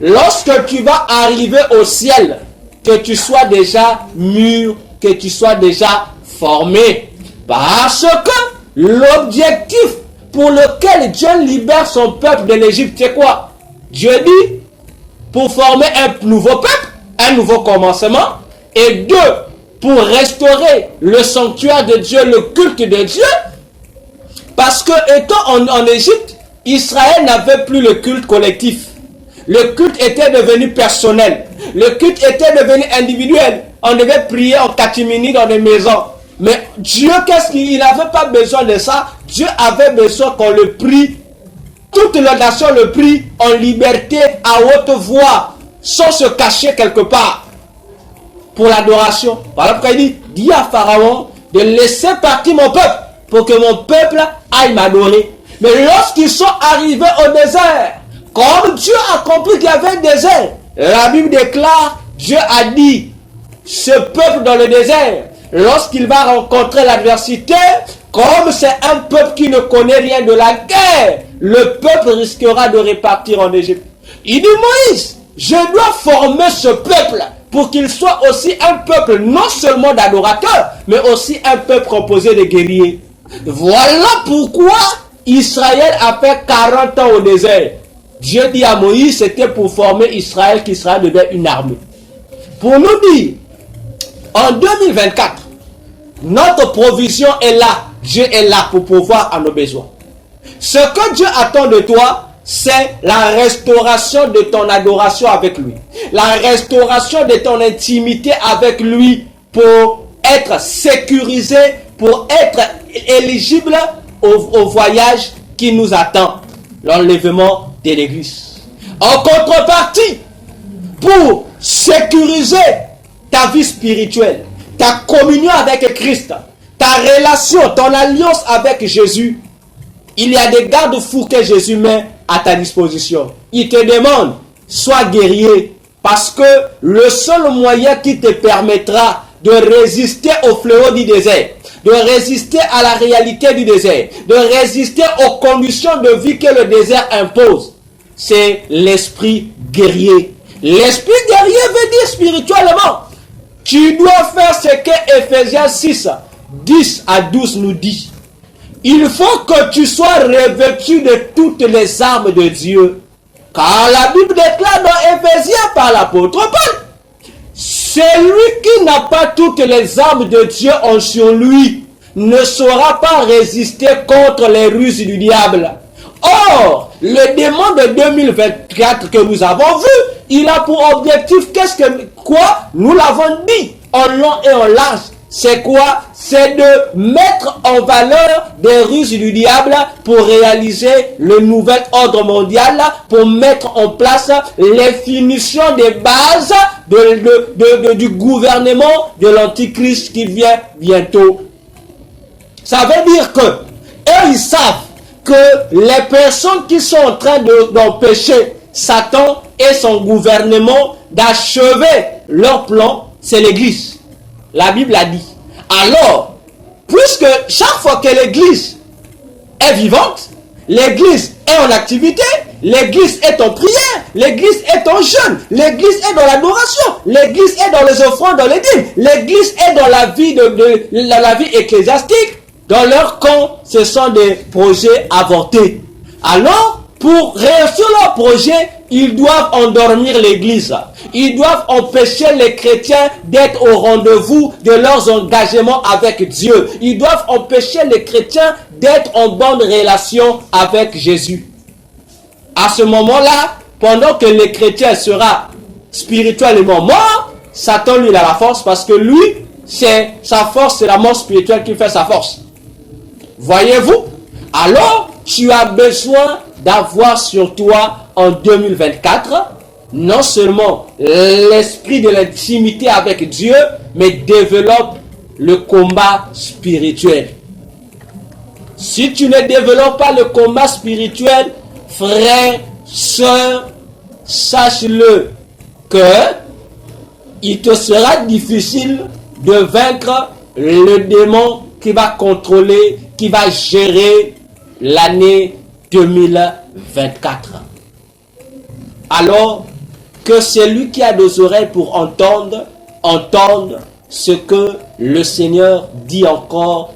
lorsque tu vas arriver au ciel, que tu sois déjà mûr, que tu sois déjà formé. Parce que l'objectif pour lequel Dieu libère son peuple de l'Égypte, c'est quoi? Dieu dit, pour former un nouveau peuple, un nouveau commencement, et 2, pour restaurer le sanctuaire de Dieu, le culte de Dieu, parce que étant en Égypte, Israël n'avait plus le culte collectif. Le culte était devenu personnel. Le culte était devenu individuel. On devait prier en catimini dans des maisons. Mais Dieu, qu'est-ce qu'il n'avait pas besoin de ça? Dieu avait besoin qu'on le prie. Toute la nation le prie en liberté, à haute voix, sans se cacher quelque part. Pour l'adoration. Par exemple, il dit, dis à Pharaon de laisser partir mon peuple pour que mon peuple aille m'adorer. Mais lorsqu'ils sont arrivés au désert, comme Dieu a compris qu'il y avait un désert, la Bible déclare, Dieu a dit, ce peuple dans le désert, lorsqu'il va rencontrer l'adversité, comme c'est un peuple qui ne connaît rien de la guerre, le peuple risquera de repartir en Égypte. Il dit, Moïse, je dois former ce peuple pour qu'il soit aussi un peuple non seulement d'adorateurs, mais aussi un peuple composé de guerriers. Voilà pourquoi Israël a fait 40 ans au désert. Dieu dit à Moïse, c'était pour former Israël, qu'Israël devait une armée. Pour nous dire, en 2024, notre provision est là. Dieu est là pour pouvoir à nos besoins. Ce que Dieu attend de toi, c'est la restauration de ton adoration avec lui. La restauration de ton intimité avec lui pour être sécurisé, pour être éligible au voyage qui nous attend, l'enlèvement de l'Église. En contrepartie, pour sécuriser ta vie spirituelle, ta communion avec Christ, ta relation, ton alliance avec Jésus, il y a des garde-fous que Jésus met à ta disposition. Il te demande, sois guerrier, parce que le seul moyen qui te permettra de résister au fléau du désert, de résister à la réalité du désert, de résister aux conditions de vie que le désert impose, c'est l'esprit guerrier. L'esprit guerrier veut dire spirituellement, tu dois faire ce que Ephésiens 6, 10 à 12 nous dit. Il faut que tu sois revêtu de toutes les armes de Dieu. Car la Bible déclare dans Éphésiens par l'apôtre Paul, celui qui n'a pas toutes les armes de Dieu en sur lui ne saura pas résister contre les ruses du diable. Or, le démon de 2024 que nous avons vu, il a pour objectif, quoi? Nous l'avons dit en long et en large. C'est quoi? C'est de mettre en valeur des ruses du diable pour réaliser le nouvel ordre mondial, pour mettre en place les finitions des bases du gouvernement de l'Antichrist qui vient bientôt. Ça veut dire que eux, ils savent que les personnes qui sont en train d'empêcher Satan et son gouvernement d'achever leur plan, c'est l'Église. La Bible a dit. Alors, puisque chaque fois que l'Église est vivante, l'Église est en activité, l'Église est en prière, l'Église est en jeûne, l'Église est dans l'adoration, l'Église est dans les offrandes, dans les dîmes, l'Église est dans la vie la vie ecclésiastique. Dans leur camp, ce sont des projets avortés. Alors, pour réussir leur projet, ils doivent endormir l'Église. Ils doivent empêcher les chrétiens d'être au rendez-vous de leurs engagements avec Dieu. Ils doivent empêcher les chrétiens d'être en bonne relation avec Jésus. À ce moment-là, pendant que le chrétien sera spirituellement mort, Satan, lui, il a la force parce que lui, c'est sa force, c'est la mort spirituelle qui fait sa force. Voyez-vous? Alors, tu as besoin d'avoir sur toi en 2024 non seulement l'esprit de l'intimité avec Dieu, mais développe le combat spirituel. Si tu ne développes pas le combat spirituel, frère, sœur, sache-le que il te sera difficile de vaincre le démon qui va contrôler, qui va gérer l'année 2024. Alors que celui qui a des oreilles pour entendre, entende ce que le Seigneur dit encore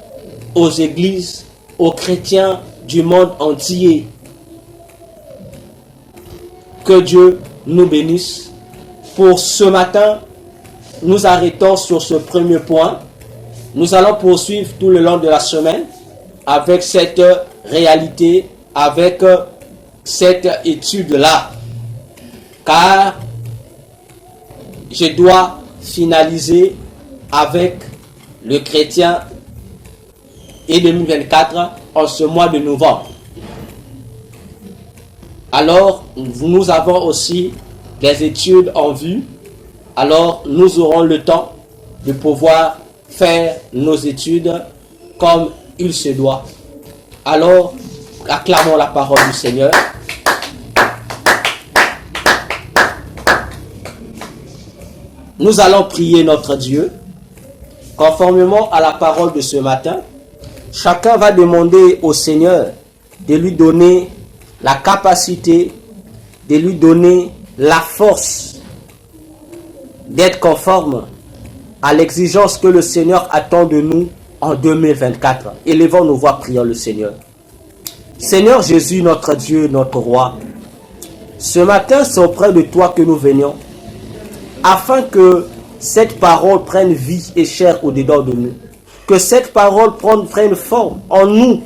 aux églises, aux chrétiens du monde entier. Que Dieu nous bénisse. Pour ce matin, nous arrêtons sur ce premier point. Nous allons poursuivre tout le long de la semaine avec cette réalité, avec cette étude-là. Car je dois finaliser avec le chrétien et 2024 en ce mois de novembre. Alors, nous avons aussi des études en vue. Alors, nous aurons le temps de pouvoir faire nos études comme il se doit. Alors, acclamons la parole du Seigneur. Nous allons prier notre Dieu. Conformément à la parole de ce matin, chacun va demander au Seigneur de lui donner la capacité, de lui donner la force d'être conforme à l'exigence que le Seigneur attend de nous en 2024. Élevons nos voix, prions le Seigneur. Seigneur Jésus, notre Dieu, notre Roi, ce matin, c'est auprès de toi que nous venions, afin que cette parole prenne vie et chair au-dedans de nous. Que cette parole prenne forme en nous,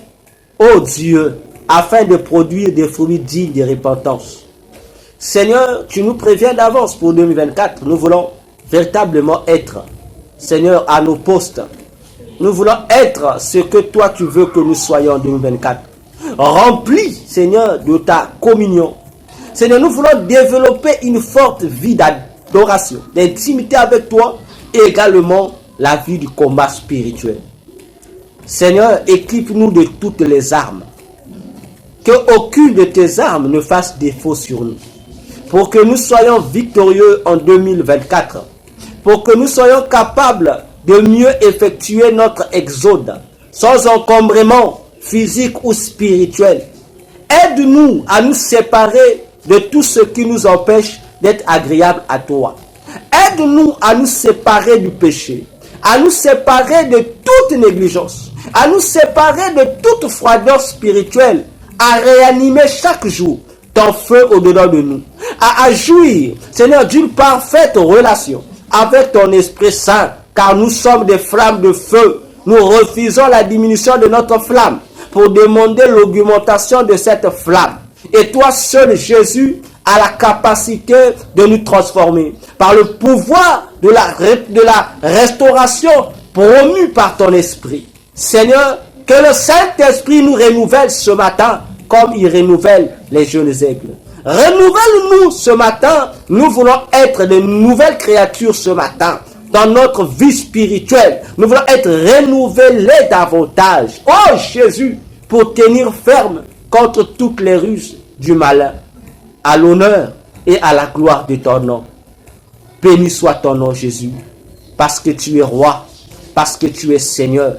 ô Dieu, afin de produire des fruits dignes de repentance. Seigneur, tu nous préviens d'avance pour 2024. Nous voulons véritablement être, Seigneur, à nos postes. Nous voulons être ce que toi tu veux que nous soyons en 2024. Remplis, Seigneur, de ta communion. Seigneur, nous voulons développer une forte vie d'adoration, d'intimité avec toi et également la vie du combat spirituel. Seigneur, équipe-nous de toutes les armes. Que aucune de tes armes ne fasse défaut sur nous. Pour que nous soyons victorieux en 2024. Pour que nous soyons capables de mieux effectuer notre exode sans encombrement physique ou spirituel. Aide-nous à nous séparer de tout ce qui nous empêche d'être agréable à toi. Aide-nous à nous séparer du péché, à nous séparer de toute négligence, à nous séparer de toute froideur spirituelle, à réanimer chaque jour ton feu au-dedans de nous, à jouir, Seigneur, d'une parfaite relation avec ton Esprit Saint, car nous sommes des flammes de feu. Nous refusons la diminution de notre flamme. pour demander l'augmentation de cette flamme. Et toi seul, Jésus, a la capacité de nous transformer par le pouvoir de la restauration promue par ton esprit. Seigneur, que le Saint-Esprit nous renouvelle ce matin comme il renouvelle les jeunes aigles. Renouvelle-nous ce matin. Nous voulons être de nouvelles créatures ce matin. Dans notre vie spirituelle, nous voulons être renouvelés davantage. Oh Jésus, pour tenir ferme contre toutes les ruses du malin, à l'honneur et à la gloire de ton nom. Béni soit ton nom, Jésus, parce que tu es roi, parce que tu es Seigneur.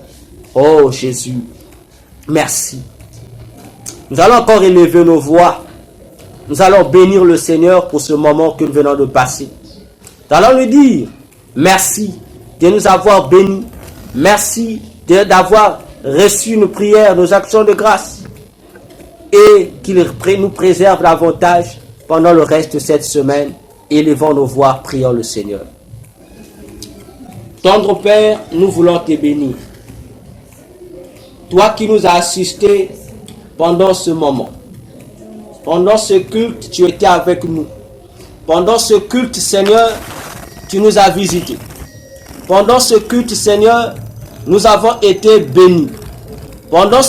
Oh Jésus, merci. Nous allons encore élever nos voix. Nous allons bénir le Seigneur pour ce moment que nous venons de passer. Nous allons lui dire merci de nous avoir bénis. Merci d'avoir reçu nos prières, nos actions de grâce. Et qu'il nous préserve davantage pendant le reste de cette semaine. Élevons nos voix, prions le Seigneur. Tendre Père, nous voulons te bénir. Toi qui nous as assistés pendant ce moment. Pendant ce culte, tu étais avec nous. Pendant ce culte, Seigneur, tu nous as visités. Pendant ce culte, Seigneur, nous avons été bénis. Pendant